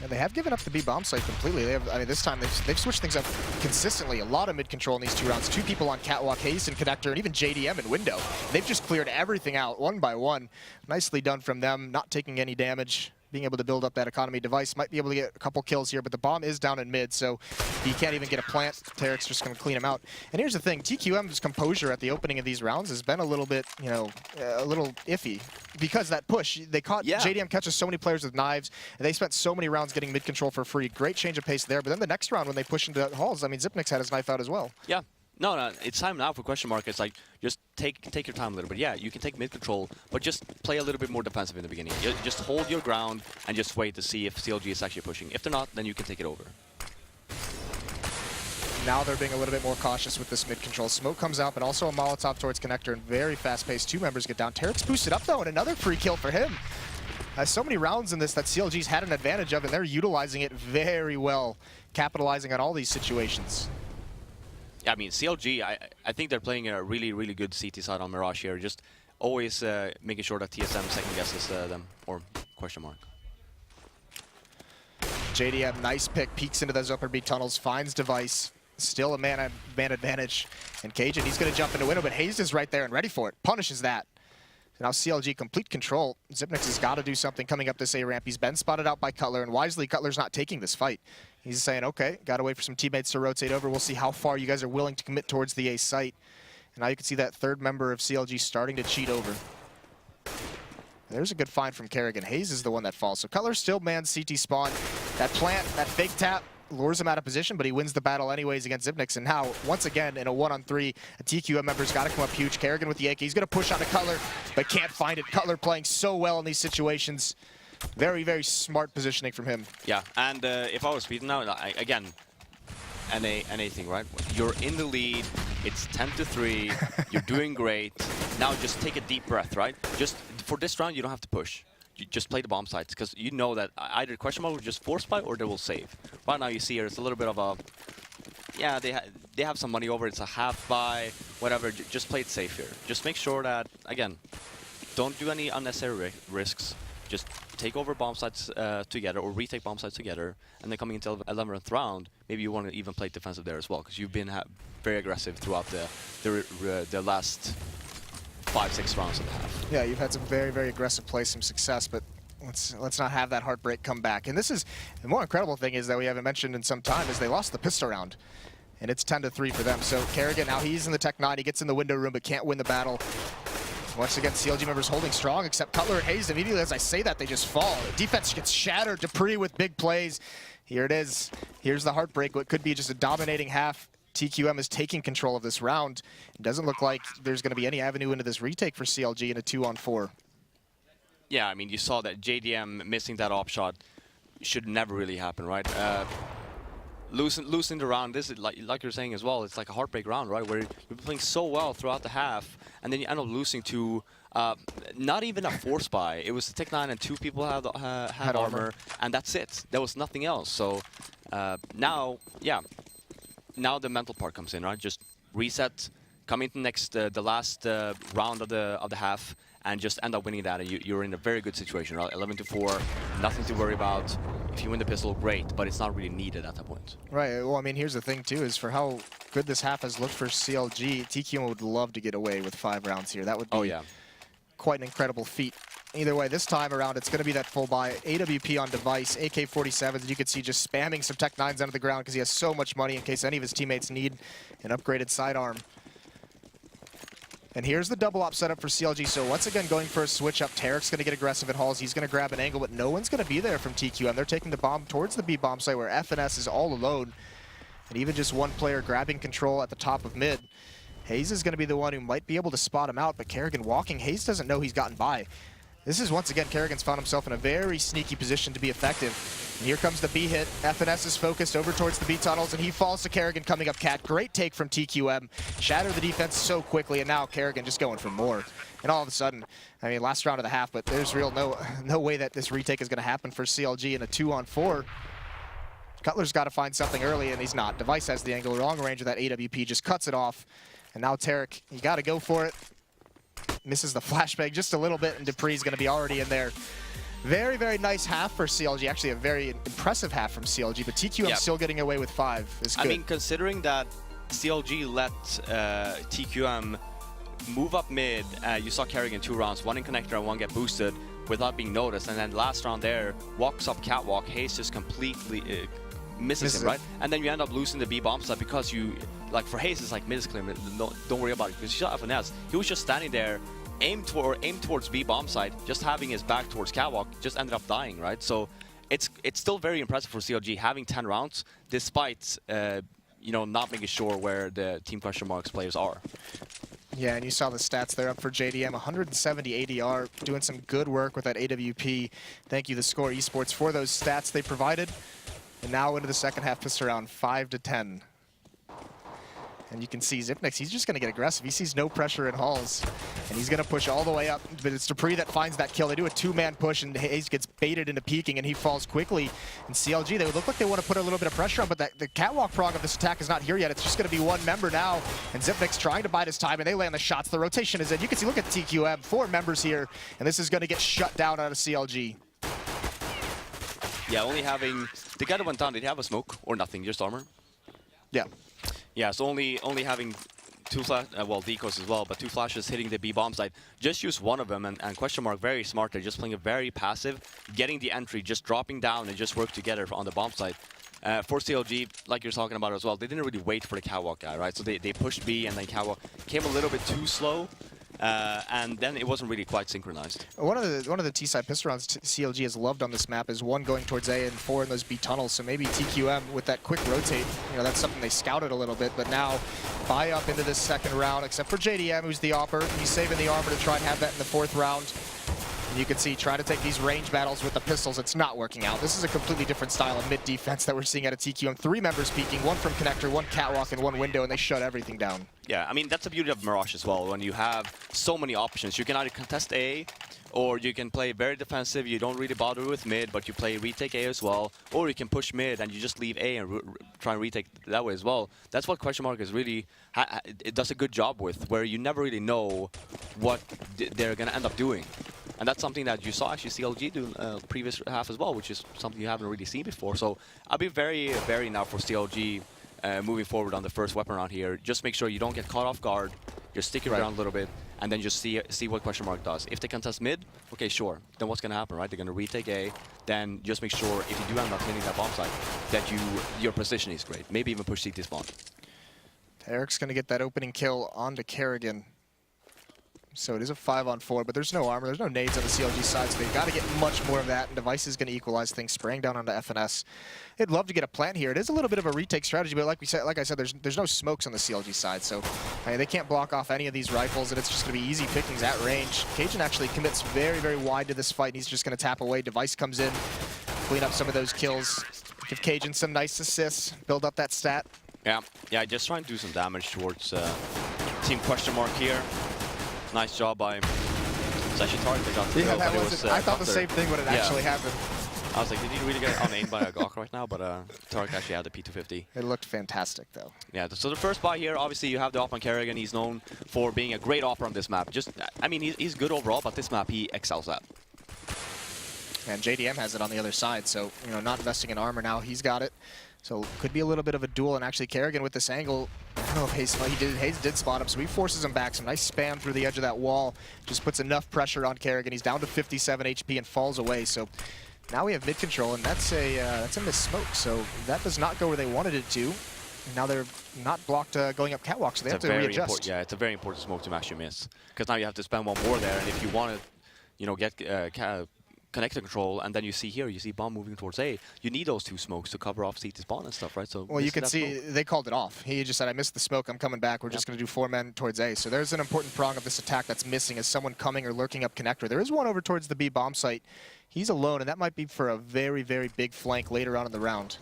And they have given up the B bomb site completely. They have, I mean, this time they've switched things up consistently. A lot of mid control in these 2 rounds. 2 people on Catwalk, Hayes and Connector, and even JDM in window. They've just cleared everything out one by one. Nicely done from them, not taking any damage. Being able to build up that economy. Device might be able to get a couple kills here, but the bomb is down in mid, so he can't even get a plant. Tarek's just going to clean him out. And here's the thing, TQM's composure at the opening of these rounds has been a little bit, you know, a little iffy. Because that push, they caught, JDM catches so many players with knives, and they spent so many rounds getting mid control for free. Great change of pace there, but then the next round when they push into halls, I mean, Zipnik's had his knife out as well. Yeah. No, it's time now for question mark. It's like, just take your time a little bit. Yeah, you can take mid control, but just play a little bit more defensive in the beginning. Just hold your ground and just wait to see if CLG is actually pushing. If they're not, then you can take it over. Now they're being a little bit more cautious with this mid control. Smoke comes out, but also a Molotov towards Connector, and very fast pace. 2 members get down. Tarek's boosted up though, and another free kill for him. So many rounds in this that CLG's had an advantage of, and they're utilizing it very well, capitalizing on all these situations. Yeah, I mean, CLG, I think they're playing a really, really good CT side on Mirage here. Just always making sure that TSM second guesses them, or question mark. JDM, nice pick, peeks into those upper B tunnels, finds Device. Still a man advantage. And Cajun, he's going to jump into window, but Hayes is right there and ready for it. Punishes that. So now CLG complete control. Zipnix has got to do something coming up this A ramp. He's been spotted out by Cutler, and wisely, Cutler's not taking this fight. He's saying, okay, got to wait for some teammates to rotate over. We'll see how far you guys are willing to commit towards the A site. And now you can see that 3rd member of CLG starting to cheat over. There's a good find from Kerrigan. Hayes is the one that falls. So Cutler still mans CT spawn. That plant, that fake tap, lures him out of position, but he wins the battle anyways against Zipnix. And now, once again, in a 1-on-3, a TQM member's got to come up huge. Kerrigan with the AK. He's going to push onto Cutler, but can't find it. Cutler playing so well in these situations. Very, very smart positioning from him. Yeah, and if I was speeding now, again, anything, right? You're in the lead. It's 10-3. You're doing great. Now just take a deep breath, right? Just for this round, you don't have to push. You just play the bomb sites, because you know that either question mark will just force buy or they will save. Right now you see here, it's a little bit of a, yeah, they have some money over. It's a half buy, whatever. Just play it safe here. Just make sure that, again, don't do any unnecessary risks. Just take over bomb sites together, or retake bomb sites together, and then coming into the 11th round, maybe you want to even play defensive there as well, because you've been very aggressive throughout the last 5-6 rounds of the half. Yeah, you've had some very, very aggressive plays, some success, but let's not have that heartbreak come back. And this is the more incredible thing is that we haven't mentioned in some time is they lost the pistol round, and it's 10-3 for them. So Kerrigan, now he's in the Tech 9, he gets in the window room but can't win the battle. Once again, CLG members holding strong, except Cutler and Hayes. Immediately as I say that, they just fall. Defense gets shattered. Dupree with big plays. Here it is. Here's the heartbreak. What could be just a dominating half. TQM is taking control of this round. It doesn't look like there's going to be any avenue into this retake for CLG in a 2-on-4. Yeah, I mean, you saw that JDM missing that op shot should never really happen, right? Losing the round, this is like you're saying as well, it's like a heartbreak round, right? Where you're playing so well throughout the half, and then you end up losing to not even a force buy. It was Tech 9 and 2 people had armor, and that's it. There was nothing else. So now, yeah, now the mental part comes in, right? Just reset, come into the last round of the half, and just end up winning that, and you're in a very good situation, right? 11-4, nothing to worry about. If you win the pistol, great, but it's not really needed at that point. Right. Well, I mean, here's the thing, too, is for how good this half has looked for CLG, TQM would love to get away with 5 rounds here. That would be quite an incredible feat. Either way, this time around, it's going to be that full buy. AWP on device, AK-47s, you can see just spamming some Tech 9s onto the ground because he has so much money in case any of his teammates need an upgraded sidearm. And here's the double op setup for CLG. So once again, going for a switch up. Tarek's going to get aggressive at halls. He's going to grab an angle, but no one's going to be there from TQM. They're taking the bomb towards the B bomb site where FNS is all alone. And even just one player grabbing control at the top of mid. Hayes is going to be the one who might be able to spot him out, but Kerrigan walking. Hayes doesn't know he's gotten by. This is, once again, Kerrigan's found himself in a very sneaky position to be effective. And here comes the B hit. FNS is focused over towards the B tunnels, and he falls to Kerrigan coming up cat. Great take from TQM. Shattered the defense so quickly, and now Kerrigan just going for more. And all of a sudden, I mean, last round of the half, but there's real no way that this retake is going to happen for CLG in a 2-on-4. Cutler's got to find something early, and he's not. Device has the angle. Long range of that AWP just cuts it off. And now Tarek, you got to go for it. Misses the flashbang just a little bit, and Dupree's going to be already in there. Very, very nice half for CLG. Actually, a very impressive half from CLG, but TQM still getting away with 5 is good. I mean, considering that CLG let TQM move up mid, you saw Kerrigan 2 rounds, 1 in connector and 1 get boosted without being noticed, and then last round there, walks up catwalk, Hayes just completely misses him, right? And then you end up losing the B bomb site because you, like for Hayes, it's like mid is clear, don't worry about it, because you saw FNS, he was just standing there, aimed towards B bomb site, just having his back towards catwalk, just ended up dying, right? So it's still very impressive for CLG having 10 rounds, despite you know, not making sure where the Team Question Marks players are. Yeah, and you saw the stats there up for JDM, 170 ADR, doing some good work with that AWP. Thank you, the Score Esports, for those stats they provided. And now into the second half, just around 5-10. And you can see Zipnix, he's just going to get aggressive. He sees no pressure in halls, and he's going to push all the way up. But it's Dupree that finds that kill. They do a 2-man push, and Hayes gets baited into peeking, and he falls quickly. And CLG, they look like they want to put a little bit of pressure on, but the catwalk prong of this attack is not here yet. It's just going to be 1 member now, and Zipnix trying to bide his time, and they land the shots. The rotation is in. You can see, look at TQM, 4 members here, and this is going to get shut down out of CLG. Yeah, only having... The guy that went down, did he have a smoke or nothing, just armor? Yeah. Yeah, so only having 2 flash, well, decoys as well, but 2 flashes hitting the B bomb site. Just use 1 of them, and Question Mark, very smart. They're just playing a very passive, getting the entry, just dropping down and just work together on the bomb site. For CLG, like you're talking about as well, they didn't really wait for the catwalk guy, right? So they pushed B, and then catwalk came a little bit too slow. And then it wasn't really quite synchronized. One of the T-side pistol rounds CLG has loved on this map is 1 going towards A and 4 in those B tunnels. So maybe TQM with that quick rotate, you know, that's something they scouted a little bit. But now buy up into this second round, except for JDM, who's the opper. He's saving the armor to try and have that in the 4th round. And you can see, trying to take these range battles with the pistols, it's not working out. This is a completely different style of mid defense that we're seeing out of TQM. 3 members peeking, 1 from connector, 1 catwalk, and 1 window, and they shut everything down. Yeah, I mean, that's the beauty of Mirage as well. When you have so many options, you can either contest A, or you can play very defensive, you don't really bother with mid, but you play retake A as well, or you can push mid and you just leave A and try and retake that way as well. That's what Question Mark is really, it does a good job with, where you never really know what they're going to end up doing. And that's something that you saw actually CLG do previous half as well, which is something you haven't really seen before. So I'll be very, very now for CLG moving forward on the first weapon round here. Just make sure you don't get caught off guard, just stick it around a little bit, and then just see what Question Mark does. If they contest mid, okay, sure. Then what's going to happen, right? They're going to retake A. Then just make sure if you do end up hitting that bomb site, that your position is great. Maybe even push CT spawn. Eric's going to get that opening kill onto Kerrigan. So it is a 5-on-4, but there's no armor, there's no nades on the CLG side, so they've got to get much more of that, and Device is going to equalize things, spraying down onto FNS. They'd love to get a plant here. It is a little bit of a retake strategy, but like I said, there's no smokes on the CLG side, so I mean, they can't block off any of these rifles, and it's just going to be easy pickings at range. Cajun actually commits very, very wide to this fight, and he's just going to tap away. Device comes in, clean up some of those kills, give Cajun some nice assists, build up that stat. Yeah, just trying to do some damage towards Team Question Mark here. Nice job by him. It's actually Tarek that got the kill, but it was I thought the same thing when it actually happened. I was like, did he really get outaimed by a Gawk right now? But Tarek actually had the P250. It looked fantastic, though. Yeah, so the first buy here, obviously you have the op on Kerrigan. He's known for being a great opper on this map. I mean, he's good overall, but this map he excels at. And JDM has it on the other side, so, you know, not investing in armor now, he's got it. So could be a little bit of a duel, and actually Kerrigan with this angle, I don't know if Hayes did spot him, so he forces him back. Some nice spam through the edge of that wall, just puts enough pressure on Kerrigan. He's down to 57 HP and falls away, so now we have mid control, and that's a missed smoke, so that does not go where they wanted it to. And now they're not blocked going up catwalk, so they have to readjust. Yeah, it's a very important smoke to actually miss, because now you have to spend one more there, and if you want to, you know, get connector control, and then you see bomb moving towards A. You need those two smokes to cover off CT spawn and stuff, right? So well, you can see they called it off. He just said, I missed the smoke, I'm coming back. We're just going to do 4 men towards A. So there's an important prong of this attack that's missing, is someone coming or lurking up connector. There is one over towards the B bomb site. He's alone, and that might be for a very, very big flank later on in the round.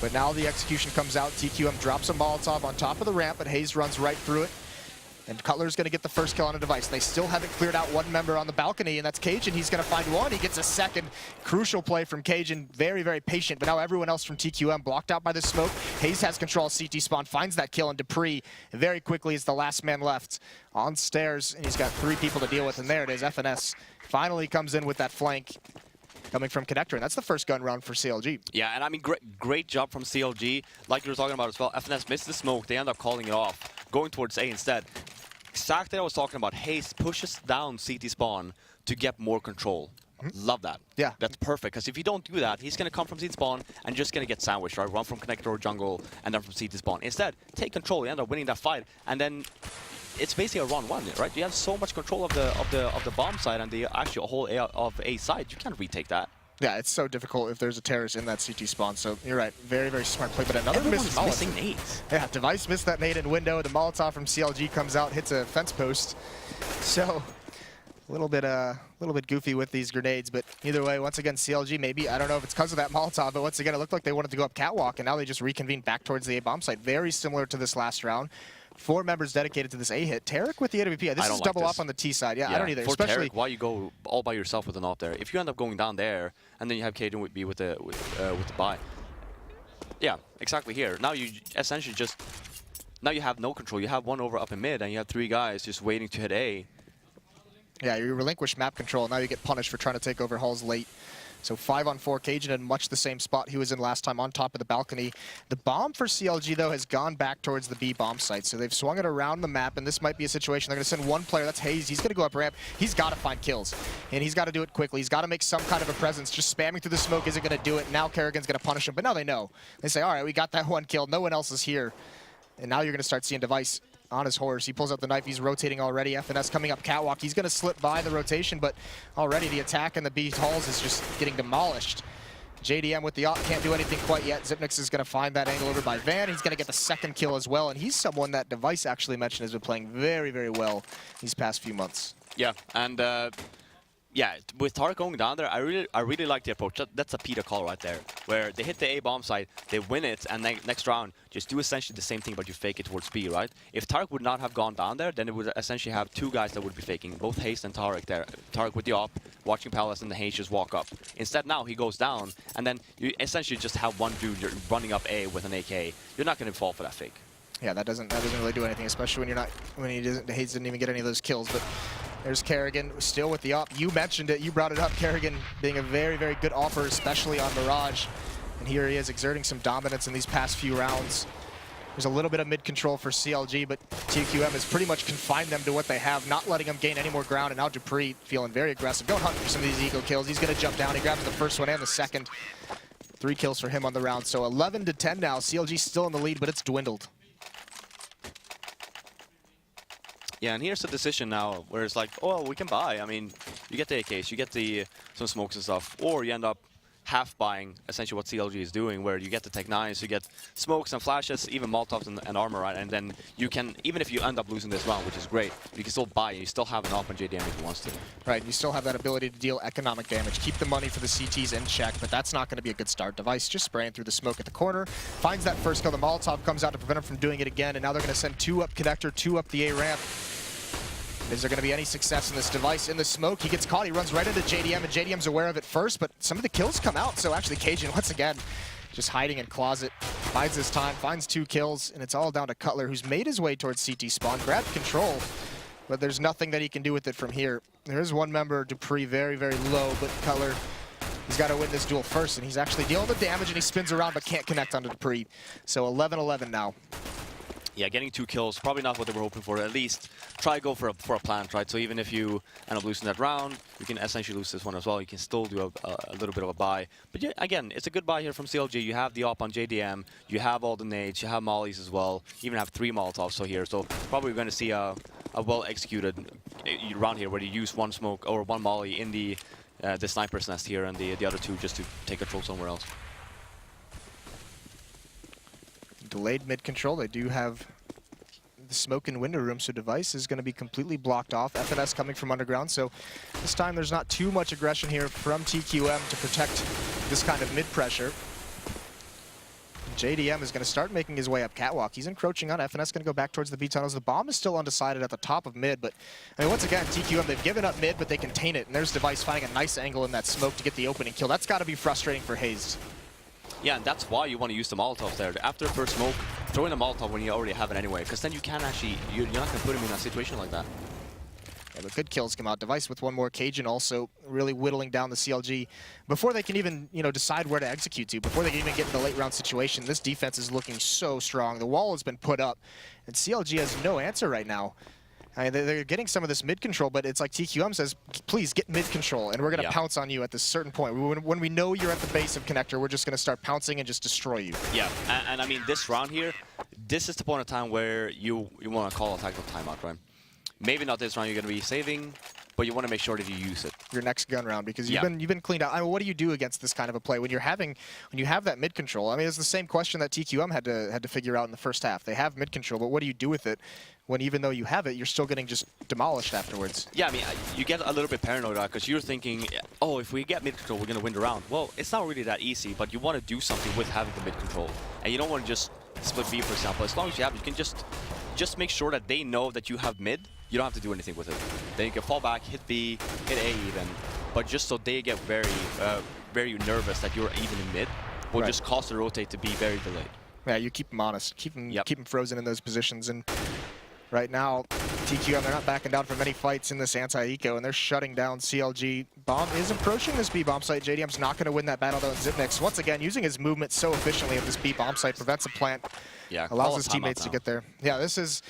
But now the execution comes out. TQM drops a Molotov on top of the ramp, but Hayes runs right through it. And Cutler's going to get the first kill on a Device. They still haven't cleared out one member on the balcony, and that's Cajun. He's going to find one. He gets a second. Crucial play from Cajun. Very, very patient. But now everyone else from TQM blocked out by the smoke. Hayes has control of CT spawn, finds that kill, and Dupree very quickly is the last man left on stairs, and he's got 3 people to deal with. And there it is. FNS finally comes in with that flank coming from connector, and that's the first gun round for CLG. Yeah, and I mean, great job from CLG. Like you were talking about as well, FNS missed the smoke. They end up calling it off, going towards A instead. Exactly what I was talking about. Hayes pushes down CT spawn to get more control. Love that. Yeah. That's perfect, because if you don't do that, he's going to come from CT spawn and just going to get sandwiched, right? Run from connector or jungle, and then from CT spawn. Instead, take control. You end up winning that fight, and then it's basically a round 1, right? You have so much control of the bomb side and the actual whole of A side. You can't retake that. Yeah, it's so difficult if there's a terrorist in that CT spawn, so you're right. Very, very smart play, but another missing nades. Yeah, Device missed that nade in window. The Molotov from CLG comes out, hits a fence post. So, a little bit goofy with these grenades, but either way, once again, CLG maybe, I don't know if it's because of that Molotov, but once again, it looked like they wanted to go up catwalk, and now they just reconvene back towards the A bomb site. Very similar to this last round. 4 members dedicated to this A hit. Tarek with the AWP. This is double off on the T side. Yeah, I don't either. For especially Tarek, why you go all by yourself with an op there? If you end up going down there, and then you have Caden with the buy. Yeah, exactly here. Now you essentially now you have no control. You have one over up in mid, and you have 3 guys just waiting to hit A. Yeah, you relinquish map control. Now you get punished for trying to take over halls late. So 5-on-4, Cajun in much the same spot he was in last time, on top of the balcony. The bomb for CLG, though, has gone back towards the B bomb site. So they've swung it around the map, and this might be a situation. They're going to send one player. That's Hayes. He's going to go up ramp. He's got to find kills, and he's got to do it quickly. He's got to make some kind of a presence. Just spamming through the smoke isn't going to do it. Now Kerrigan's going to punish him, but now they know. They say, all right, we got that one kill. No one else is here. And now you're going to start seeing Device on his horse. He pulls out the knife. He's rotating already. FNS coming up catwalk. He's going to slip by the rotation, but already the attack in the B halls is just getting demolished. JDM with the op can't do anything quite yet. Zipnix is going to find that angle over by Van. He's going to get the second kill as well, and he's someone that Device actually mentioned has been playing very, very well these past few months. Yeah, and yeah, with Tarek going down there, I really like the approach. That's a Peter call right there, where they hit the A bomb site, they win it, and then next round, just do essentially the same thing, but you fake it towards B, right? If Tarek would not have gone down there, then it would essentially have 2 guys that would be faking, both Hayes and Tarek there. Tarek with the op, watching Palace, and the Hayes just walk up. Instead now, he goes down, and then you essentially just have one dude running up A with an AK. You're not going to fall for that fake. Yeah, that doesn't really do anything, especially when Hayes didn't even get any of those kills. But there's Kerrigan still with the op. You mentioned it, you brought it up, Kerrigan being a very, very good offer, especially on Mirage. And here he is exerting some dominance in these past few rounds. There's a little bit of mid-control for CLG, but TQM has pretty much confined them to what they have, not letting them gain any more ground. And now Dupree feeling very aggressive. Don't hunt for some of these eco kills. He's going to jump down. He grabs the first one and the second. 3 kills for him on the round. So 11-10 now. CLG still in the lead, but it's dwindled. Yeah, and here's the decision now where it's like, oh, we can buy. I mean, you get the AKs, you get the some smokes and stuff, or you end up half buying essentially what CLG is doing, where you get the Tech 9s, you get smokes and flashes, even Molotovs and armor, right? And then you can, even if you end up losing this round, which is great, you can still buy, you still have an op on JDM if you want to. Right, you still have that ability to deal economic damage, keep the money for the CTs in check, but that's not going to be a good start. Device just spraying through the smoke at the corner, finds that first kill. The Molotov comes out to prevent him from doing it again, and now they're going to send 2 up connector, 2 up the A ramp. Is there going to be any success in this Device in the smoke? He gets caught, he runs right into JDM, and JDM's aware of it first, but some of the kills come out, so actually Cajun, once again, just hiding in closet, bides his time, finds 2 kills, and it's all down to Cutler, who's made his way towards CT spawn, grabbed control, but there's nothing that he can do with it from here. There is one member, Dupree, very, very low, but Cutler, he's got to win this duel first, and he's actually dealing with damage, and he spins around, but can't connect onto Dupree. So 11-11 now. Yeah, getting 2 kills, probably not what they were hoping for. At least try go for a plant, right? So even if you end up losing that round, you can essentially lose this one as well. You can still do a little bit of a buy. But yeah, again, it's a good buy here from CLG. You have the op on JDM, you have all the nades, you have mollies as well. You even have 3 Molotovs so here. So probably going to see a well-executed round here where you use 1 smoke or 1 molly in the sniper's nest here and the other 2 just to take control somewhere else. Delayed mid control. They do have the smoke in window room, so Device is going to be completely blocked off. FNS coming from underground, so this time there's not too much aggression here from TQM to protect this kind of mid pressure. JDM is going to start making his way up catwalk. He's encroaching on FNS, going to go back towards the B tunnels. The bomb is still undecided at the top of mid, but I mean, once again, TQM, they've given up mid, but they contain it, and there's Device finding a nice angle in that smoke to get the opening kill. That's got to be frustrating for Hazed. Yeah, and that's why you want to use the Molotovs there. After the first smoke, throw in a Molotov when you already have it anyway, because then you can actually, you're not going to put him in a situation like that. Yeah, but good kills come out. Device with 1 more. Cajun also really whittling down the CLG before they can even, decide where to execute to, before they can even get in the late round situation. This defense is looking so strong. The wall has been put up, and CLG has no answer right now. I mean, they're getting some of this mid control, but it's like TQM says, please get mid control, and we're going to pounce on you at this certain point. When we know you're at the base of connector, we're just going to start pouncing and just destroy you. Yeah, and I mean, this round here, this is the point of time where you want to call a tactical timeout, right? Maybe not this round you're going to be saving, but you want to make sure that you use it. Your next gun round, because you've been cleaned out. I mean, what do you do against this kind of a play when you have that mid control? I mean, it's the same question that TQM had to figure out in the first half. They have mid control, but what do you do with it when even though you have it, you're still getting just demolished afterwards? Yeah, I mean, you get a little bit paranoid because you're thinking, oh, if we get mid control, we're going to win the round. Well, it's not really that easy, but you want to do something with having the mid control, and you don't want to just split B, for example. As long as you have, you can just make sure that they know that you have mid. You don't have to do anything with it. Then you can fall back, hit B, hit A even, but just so they get very nervous that you're even in mid, will just cause the rotate to be very delayed. Yeah, you keep them honest, keep them frozen in those positions, and right now, TQM, they're not backing down from any fights in this anti-eco, and they're shutting down CLG. Bomb is approaching this B bomb site. JDM's not going to win that battle, though, in Zipnix. Once again, using his movement so efficiently at this B bomb site, prevents a plant, allows his teammates to get there. Yeah, this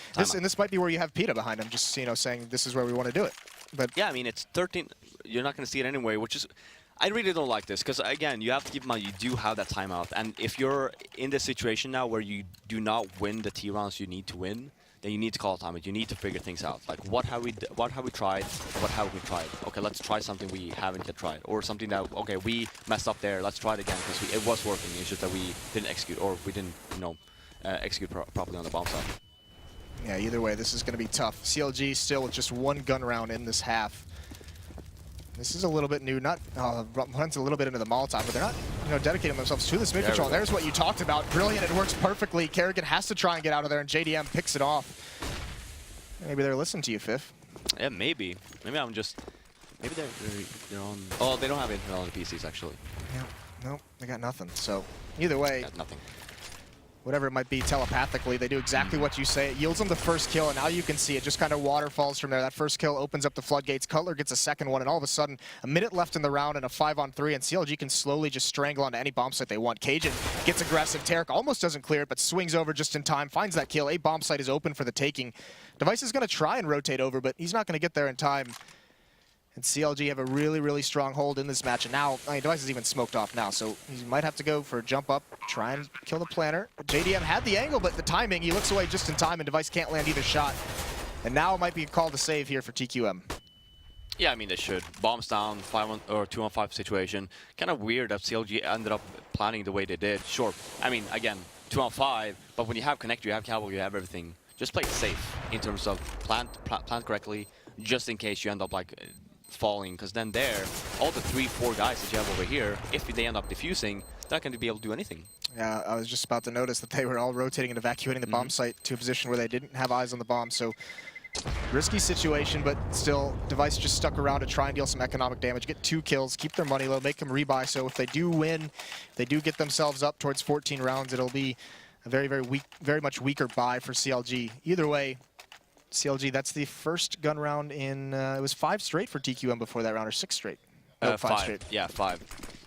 might be where you have PETA behind him, just, saying this is where we want to do it. But yeah, I mean, it's 13. You're not going to see it anyway, which is... I really don't like this, because, again, you have to keep in mind you do have that timeout, and if you're in this situation now where you do not win the T rounds you need to win, then you need to call a timeout. You need to figure things out. Like, what have we tried? What haven't we tried? Okay, let's try something we haven't yet tried, or something that, okay, we messed up there. Let's try it again because it was working. It's just that we didn't execute, or we didn't, execute properly on the bomb side. Yeah, either way, this is going to be tough. CLG still with just 1 gun round in this half. This is a little bit new. Runs a little bit into the Molotov, but they're not, dedicating themselves to this mid control. There's what you talked about. Brilliant. It works perfectly. Kerrigan has to try and get out of there, and JDM picks it off. Maybe they're listening to you, Fifth. Yeah, maybe. Maybe I'm just. Maybe they're on. Oh, they don't have intel on the PCs actually. Yeah. Nope. They got nothing. So either way. Got nothing. Whatever it might be telepathically, they do exactly what you say. It yields them the first kill, and now you can see it just kind of waterfalls from there. That first kill opens up the floodgates. Cutler gets a second one, and all of a sudden, a minute left in the round and a 5-on-3, and CLG can slowly just strangle onto any bomb site they want. Cajun gets aggressive. Tarek almost doesn't clear it, but swings over just in time, finds that kill. A bomb site is open for the taking. Device is going to try and rotate over, but he's not going to get there in time. And CLG have a really, really strong hold in this match. And now, Device is even smoked off now, so he might have to go for a jump up, try and kill the planter. JDM had the angle, but the timing, he looks away just in time, and Device can't land either shot. And now it might be a call to save here for TQM. Yeah, I mean, they should. Bombs down, 2-on-5 situation. Kind of weird that CLG ended up planning the way they did. Sure, I mean, again, 2-on-5, but when you have Connect, you have Cowboy, you have everything. Just play it safe in terms of plan correctly, just in case you end up like falling. Because then there, all the 3-4 guys that you have over here, if they end up defusing, they're not going to be able to do anything. Yeah, I was just about to notice that they were all rotating and evacuating the bomb site to a position where they didn't have eyes on the bomb. So risky situation, but still, Device just stuck around to try and deal some economic damage, get 2 kills, keep their money low, make them rebuy. So if they do win, if they do get themselves up towards 14 rounds, it'll be a very much weaker buy for CLG. Either way, CLG, that's the first gun round in, it was 5 straight for TQM before that round, or 6 straight? No, 5 straight. Yeah, 5.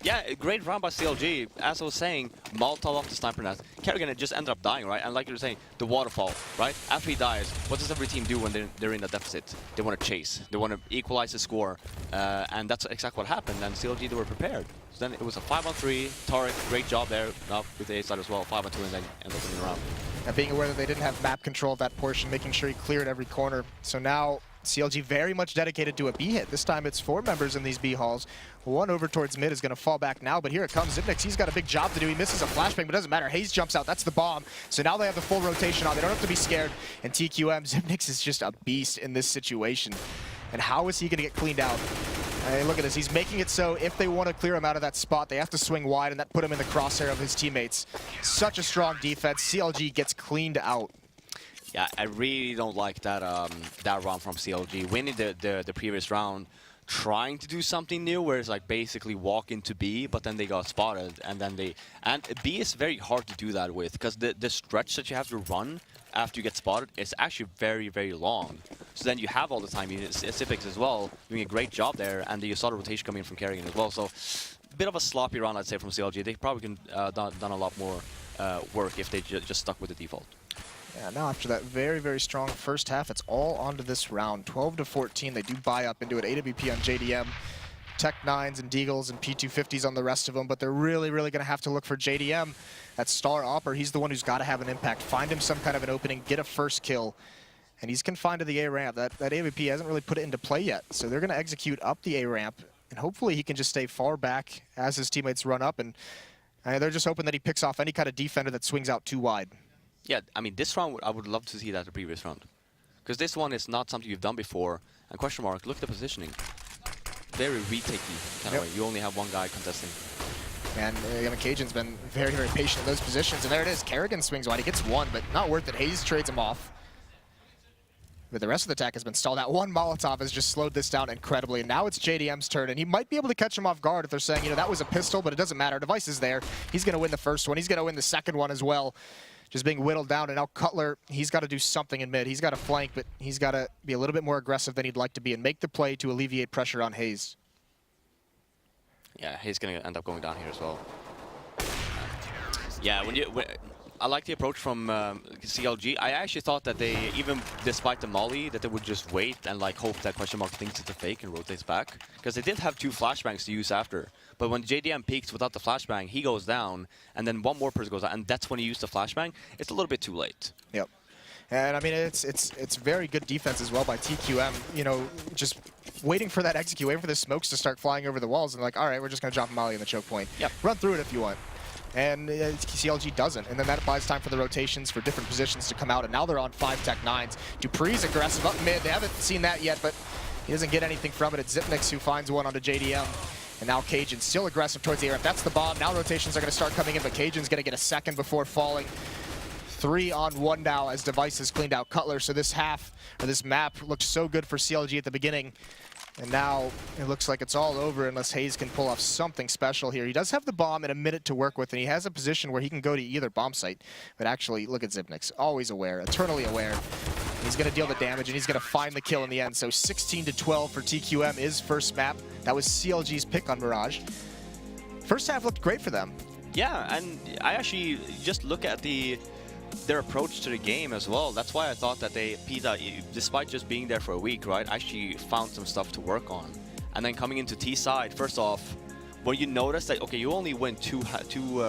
Yeah, great round by CLG. As I was saying, Molotov off the sniper net. Kerrigan just ended up dying, right? And like you were saying, the waterfall, right? After he dies, what does every team do when they're in a deficit? They want to chase. They want to equalize the score. And that's exactly what happened. And CLG, they were prepared. So then it was a 5-on-3. Tarek, great job there. Now with the A side as well, 5-on-2, and then end up winning the round. And being aware that they didn't have map control of that portion, making sure he cleared every corner. So now CLG very much dedicated to a B hit. This time it's 4 members in these B halls. One over towards mid is going to fall back now, but here it comes. Zipnix, he's got a big job to do. He misses a flashbang, but it doesn't matter. Hayes jumps out. That's the bomb. So now they have the full rotation on. They don't have to be scared. And TQM, Zipnix is just a beast in this situation. And how is he going to get cleaned out? Hey, look at this. He's making it so if they want to clear him out of that spot, they have to swing wide, and that put him in the crosshair of his teammates. Such a strong defense. CLG gets cleaned out. Yeah, I really don't like that that round from CLG. Winning the previous round, trying to do something new, where it's like basically walk into B, but then they got spotted, and then B is very hard to do that with, because the stretch that you have to run after you get spotted is actually very, very long. So then you have all the time. Civics as well, doing a great job there, and you saw the rotation coming in from Kerrigan as well. So a bit of a sloppy round, I'd say, from CLG. They probably could done a lot more work if they just stuck with the default. Yeah, now after that very, very strong first half, it's all onto this round. 12-14, they do buy up into it. AWP on JDM, Tech 9s and Deagles and P250s on the rest of them, but they're really, really going to have to look for JDM. That Star Opper, he's the one who's got to have an impact. Find him some kind of an opening, get a first kill, and he's confined to the A ramp. That AWP hasn't really put it into play yet, so they're going to execute up the A ramp, and hopefully he can just stay far back as his teammates run up, and they're just hoping that he picks off any kind of defender that swings out too wide. Yeah, I mean, this round, I would love to see that the previous round. Because this one is not something you've done before. And question mark, look at the positioning. Very retakey kind of way. You only have one guy contesting. And Cajun's been very, very patient in those positions. And there it is. Kerrigan swings wide. He gets one, but not worth it. Hayes trades him off. But the rest of the attack has been stalled out. One Molotov has just slowed this down incredibly. And now it's JDM's turn, and he might be able to catch him off guard if they're saying, you know, that was a pistol, but it doesn't matter. Device is there. He's going to win the first one. He's going to win the second one as well. Just being whittled down, and now Cutler, he's got to do something in mid. He's got to flank, but he's got to be a little bit more aggressive than he'd like to be and make the play to alleviate pressure on Hayes. Yeah, Hayes going to end up going down here as well. Yeah, I like the approach from CLG. I actually thought that they, even despite the molly, that they would just wait and like hope that question mark thinks it's a fake and rotates back. Because they did have 2 flashbangs to use after. But when JDM peeks without the flashbang, he goes down, and then one more person goes out, and that's when he used the flashbang. It's a little bit too late. Yep. And I mean, it's very good defense as well by TQM. You know, just waiting for that execute, waiting for the smokes to start flying over the walls, and like, all right, we're just going to drop a molly in the choke point. Yep. Run through it if you want. And CLG doesn't, and then that buys time for the rotations for different positions to come out, and now they're on 5 Tech 9s. Dupree's aggressive up mid. They haven't seen that yet, but he doesn't get anything from it. It's Zipnix who finds one onto JDM. And now Cajun still aggressive towards the air. That's the bomb. Now rotations are going to start coming in, but Cajun's going to get a second before falling. 3-on-1 now as Device has cleaned out Cutler. So this map looked so good for CLG at the beginning. And now it looks like it's all over unless Hayes can pull off something special here. He does have the bomb and a minute to work with, and he has a position where he can go to either bomb site. But actually, look at Zipnix. Always aware, eternally aware. He's going to deal the damage, and he's going to find the kill in the end. So 16-12 for TQM is first map. That was CLG's pick on Mirage. First half looked great for them. Yeah, and I actually just look at their approach to the game as well. That's why I thought that PETA, despite just being there for a week, right, actually found some stuff to work on. And then coming into T side, first off, when you notice that, okay, you only win two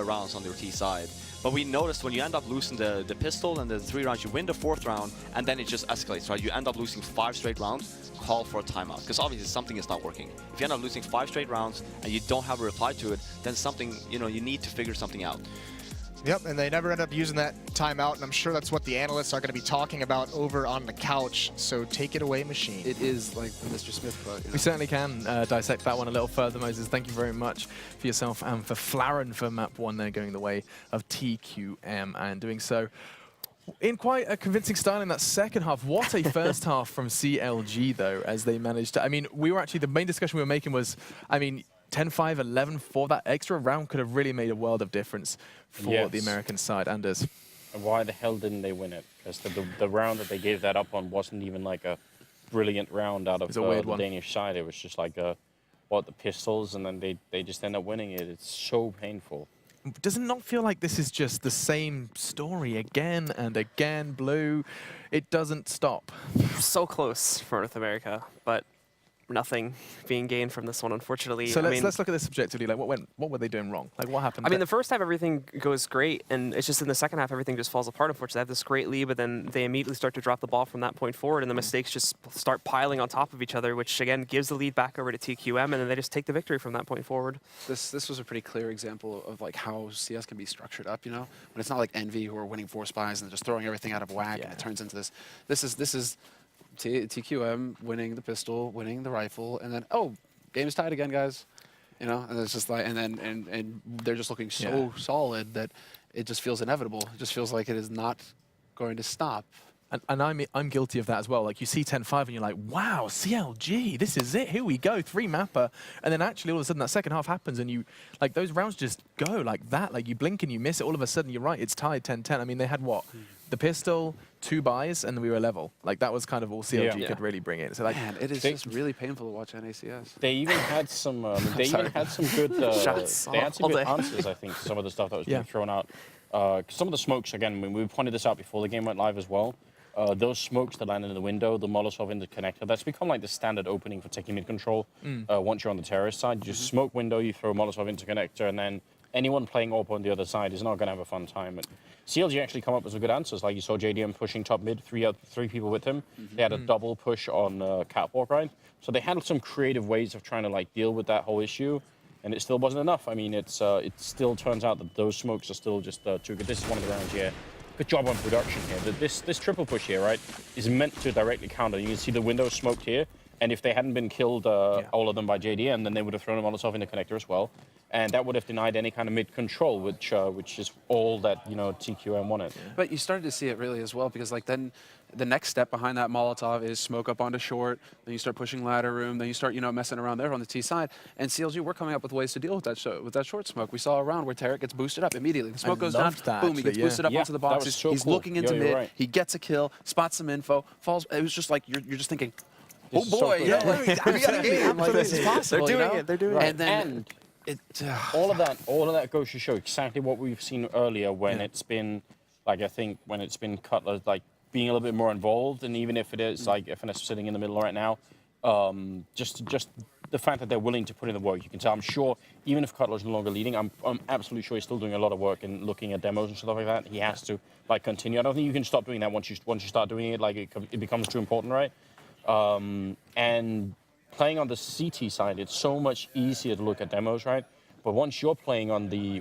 rounds on your T side, But we noticed when you end up losing the pistol and the 3 rounds, you win the 4th round, and then it just escalates, right? You end up losing 5 straight rounds, call for a timeout. Because obviously something is not working. If you end up losing 5 straight rounds and you don't have a reply to it, then something, you know, you need to figure something out. Yep, and they never end up using that timeout, and I'm sure that's what the analysts are going to be talking about over on the couch. So take it away, Machine. It is like the Mr. Smith quote. You know? We certainly can dissect that one a little further, Moses. Thank you very much for yourself and for Flaren for map 1 there, going the way of TQM and doing so in quite a convincing style in that second half. What a first half from CLG, though, as they managed to... I mean, we were actually... The main discussion we were making was, I mean, 10-5, 11-4, that extra round could have really made a world of difference for the American side. Anders. And why the hell didn't they win it? Because the round that they gave that up on wasn't even like a brilliant round out of the Danish side. It was just like the pistols, and then they just end up winning it. It's so painful. Does it not feel like this is just the same story again and again, Blue? It doesn't stop. So close for North America, but nothing being gained from this one, unfortunately. So let's look at this objectively. Like, what were they doing wrong? Like, what happened? I mean, the first half everything goes great, and it's just in the second half everything just falls apart. Unfortunately, they have this great lead, but then they immediately start to drop the ball from that point forward, and the mistakes just start piling on top of each other, which again gives the lead back over to TQM, and then they just take the victory from that point forward. This was a pretty clear example of like how CS can be structured up. You know, when it's not like Envy who are winning 4 spies and just throwing everything out of whack, and it turns into this. This is TQM winning the pistol, winning the rifle, and then game's tied again, guys. You know, and it's just like, and they're just looking so solid that it just feels inevitable. It just feels like it is not going to stop. And I'm guilty of that as well. Like, you see 10-5 and you're like, wow, CLG, this is it. Here we go, 3 mapper. And then actually all of a sudden that second half happens and you, like, those rounds just go like that. Like, you blink and you miss it. All of a sudden, you're right, it's tied 10-10. I mean, they had what? The pistol, 2 buys, and we were level. Like, that was kind of all CLG could really bring in. So, like, man, it is just really painful to watch NACS. They even had some. They even had some good. Shots they had some good all day. answers, I think, to some of the stuff that was being thrown out. Some of the smokes, again, we pointed this out before the game went live as well. Those smokes that landed in the window, the Molotov in the connector, that's become like the standard opening for taking mid control. Once you're on the terrorist side, you just smoke window, you throw a Molotov into connector, and then anyone playing AWP on the other side is not going to have a fun time. And CLG actually come up with some good answers. Like you saw JDM pushing top mid, three people with him. They had a double push on catwalk, right? So they had some creative ways of trying to like deal with that whole issue, and it still wasn't enough. I mean, it still turns out that those smokes are still just too good. This is one of the rounds here. Good job on production here. This triple push here, right, is meant to directly counter. You can see the windows smoked here, and if they hadn't been killed, all of them by JDM, then they would have thrown a Molotov in the connector as well, and that would have denied any kind of mid control, which is all that TQM wanted. But you started to see it really as well, because like then the next step behind that Molotov is smoke up onto short, then you start pushing ladder room, then you start messing around there on the T side, and CLG, we're coming up with ways to deal with that short smoke. We saw a round where Tarek gets boosted up immediately. The smoke goes down, boom, he gets boosted up onto the boxes. So he's cool. looking into mid, right. he gets a kill, spots some info, falls. It was just like you're just thinking, oh So boy, cool. we got a game. Like, this is possible. They're doing it. They're doing Right. it. And then And all of that goes to show exactly what we've seen earlier when it's been, like, I think when it's been Cutler like being a little bit more involved, and even if it is like FNS sitting in the middle right now, just the fact that they're willing to put in the work, you can tell. I'm sure even if Cutler's no longer leading, I'm absolutely sure he's still doing a lot of work and looking at demos and stuff like that. He has to like continue. I don't think you can stop doing that once you start doing it. Like it becomes too important, right? And playing on the CT side, it's so much easier to look at demos, right? But once you're playing on the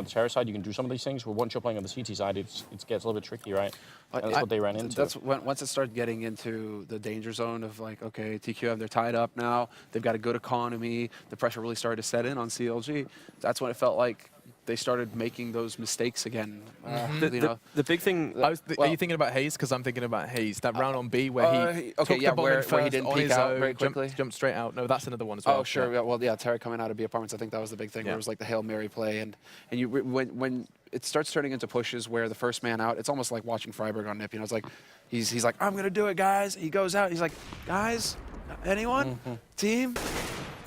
terror side, you can do some of these things. But once you're playing on the CT side, it gets a little bit tricky, right? And that's what they ran into. That's once it started getting into the danger zone of like, okay, TQM, they're tied up now. They've got a good economy. The pressure really started to set in on CLG. That's when it felt like they started making those mistakes again. The big thing. are you thinking about Hayes? Because I'm thinking about Hayes. That round on B where he took the bomb in first, where he didn't on peek his out own, very quickly. jumped straight out. No, that's another one as well. Oh, sure. Yeah. Well, yeah, Tarek coming out of B apartments. I think that was the big thing. Where it was like the Hail Mary play, and you when it starts turning into pushes where the first man out, it's almost like watching Freiburg on Nip. It's like he's like, I'm gonna do it, guys. He goes out. He's like, guys, anyone, team.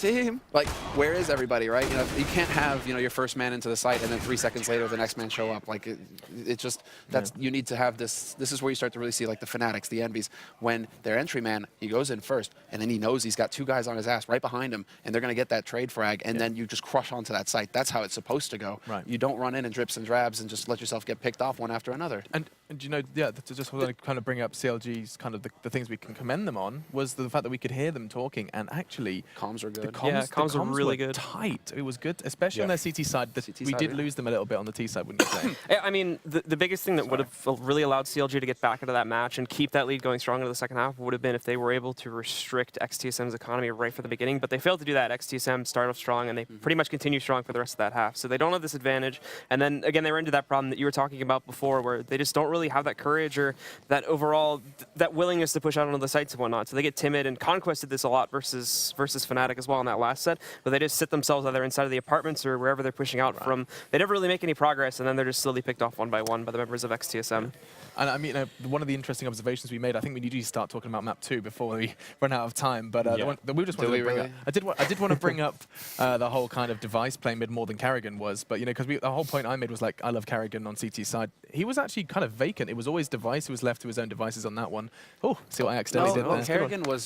team. Like, where is everybody, right? You know, you can't have, you know, your first man into the site and then 3 seconds later the next man show up. Like, it just, that's, you need to have this. This is where you start to really see, like, the Fanatics, the Envies, when their entry man, he goes in first, and then he knows he's got 2 guys on his ass right behind him, and they're going to get that trade frag, and then you just crush onto that site. That's how it's supposed to go. Right. You don't run in drips and drabs and just let yourself get picked off one after another. And you know, yeah, to just kind of bring up CLG's kind of the things we can commend them on was the fact that we could hear them talking, and actually Comms were good. The comms were really were good. Tight. It was good, especially on their CT side. We did lose them a little bit on the T side, wouldn't you say? I mean, the biggest thing that would have really allowed CLG to get back into that match and keep that lead going strong into the second half would have been if they were able to restrict XTSM's economy right from the beginning, but they failed to do that. XTSM started off strong, and they pretty much continue strong for the rest of that half. So they don't have this advantage. And then, again, they were into that problem that you were talking about before, where they just don't really have that courage or that overall, that willingness to push out onto the sites and whatnot. So they get timid, and Conquest did this a lot versus Fnatic as well in that last set, but they just sit themselves either inside of the apartments or wherever they're pushing out from. They never really make any progress, and then they're just slowly picked off one by one by the members of XTSM. And I mean, one of the interesting observations we made, I think we need to start talking about map 2 before we run out of time. But we just wanted to bring up. I did want to bring up the whole kind of device playing mid more than Carrigan was. But you know, because the whole point I made was like, I love Carrigan on CT side. He was actually kind of vacant. It was always device who was left to his own devices on that one. Oh, see what I accidentally did there.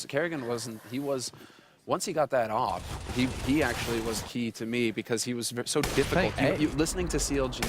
Carrigan wasn't. He was. Once he got that off, he actually was key to me because he was so difficult. You listening to CLG,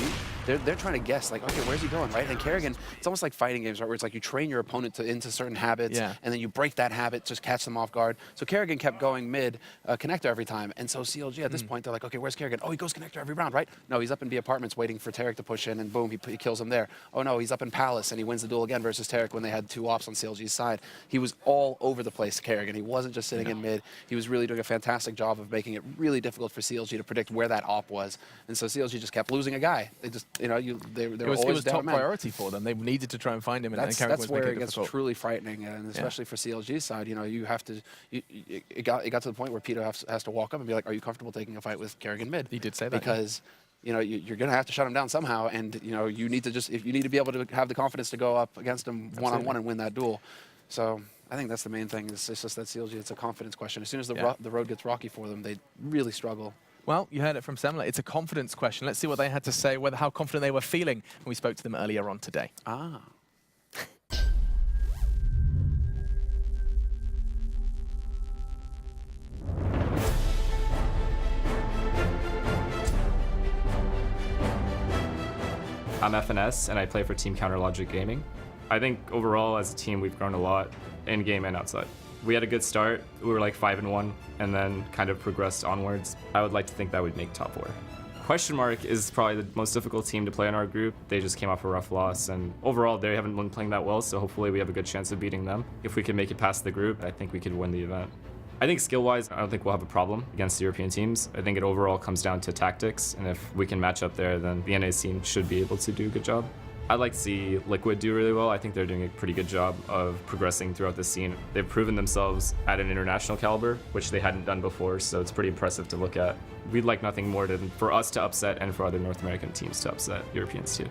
they're trying to guess, like, okay, where's he going, right? And Carrigan, it's almost like fighting games, right, where it's like you train your opponent into certain habits, and then you break that habit, just catch them off guard. So Carrigan kept going mid connector every time, and so CLG at this point, they're like, okay, where's Carrigan? Oh, he goes connector every round, right? No, he's up in B apartments waiting for Tarek to push in, and boom, he kills him there. Oh no, he's up in Palace, and he wins the duel again versus Tarek when they had 2 ops on CLG's side. He was all over the place, Carrigan. He wasn't just sitting in mid. He was really doing a fantastic job of making it really difficult for CLG to predict where that op was, and so CLG just kept losing a guy. They just, you know, they were always it was top down priority for them. They needed to try and find him, and that's where it gets truly frightening, and especially for CLG's side, you know, you have to. It got to the point where Peter has to walk up and be like, "Are you comfortable taking a fight with Carrigan mid?" He did say that because. You know, you're going to have to shut him down somehow, and you know, you need to be able to have the confidence to go up against him one-on-one and win that duel. So I think that's the main thing. It's just that CLG, it's a confidence question. As soon as the road gets rocky for them, they really struggle. Well, you heard it from Semler. It's a confidence question. Let's see what they had to say, how confident they were feeling when we spoke to them earlier on today. I'm FNS, and I play for Team Counterlogic Gaming. I think overall, as a team, we've grown a lot in-game and outside. We had a good start. We were like 5-1, and then kind of progressed onwards. I would like to think that would make top 4. Question Mark is probably the most difficult team to play in our group. They just came off a rough loss, and overall, they haven't been playing that well, so hopefully we have a good chance of beating them. If we can make it past the group, I think we could win the event. I think skill-wise, I don't think we'll have a problem against the European teams. I think it overall comes down to tactics, and if we can match up there, then the NA team should be able to do a good job. I'd like to see Liquid do really well. I think they're doing a pretty good job of progressing throughout the scene. They've proven themselves at an international caliber, which they hadn't done before, so it's pretty impressive to look at. We'd like nothing more than for us to upset and for other North American teams to upset Europeans too.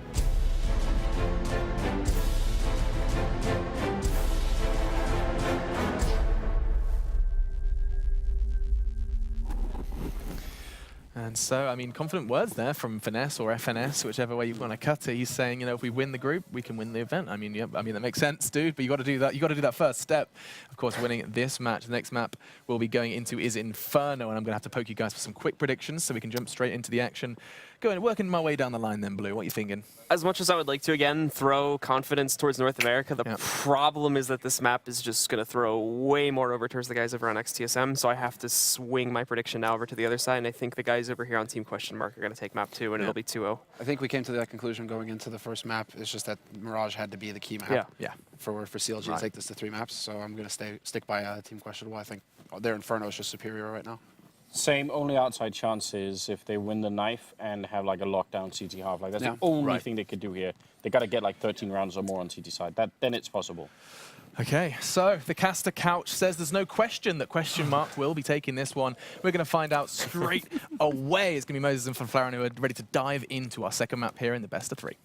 And so, I mean, confident words there from Finesse or FNS, whichever way you want to cut it. He's saying, you know, if we win the group, we can win the event. I mean, yeah, I mean that makes sense, dude. But you got to do that. You got to do that first step. Of course, winning this match. The next map we'll be going into is Inferno, and I'm going to have to poke you guys for some quick predictions so we can jump straight into the action. Working my way down the line then, Blue. What are you thinking? As much as I would like to, again, throw confidence towards North America, the problem is that this map is just going to throw way more over towards the guys over on XTSM, so I have to swing my prediction now over to the other side, and I think the guys over here on Team Question Mark are going to take map 2, and it'll be 2-0. I think we came to that conclusion going into the first map. It's just that Mirage had to be the key map for CLG to take this to 3 maps, so I'm going to stick by Team Questionable. I think their Inferno is just superior right now. Same, only outside chance is if they win the knife and have like a lockdown CT half. Like that's the only thing they could do here. They got to get like 13 rounds or more on CT side. Then it's possible. Okay, so the caster couch says there's no question that Question Mark will be taking this one. We're going to find out straight away. It's going to be Moses and Fanflaren who are ready to dive into our second map here in the best of 3.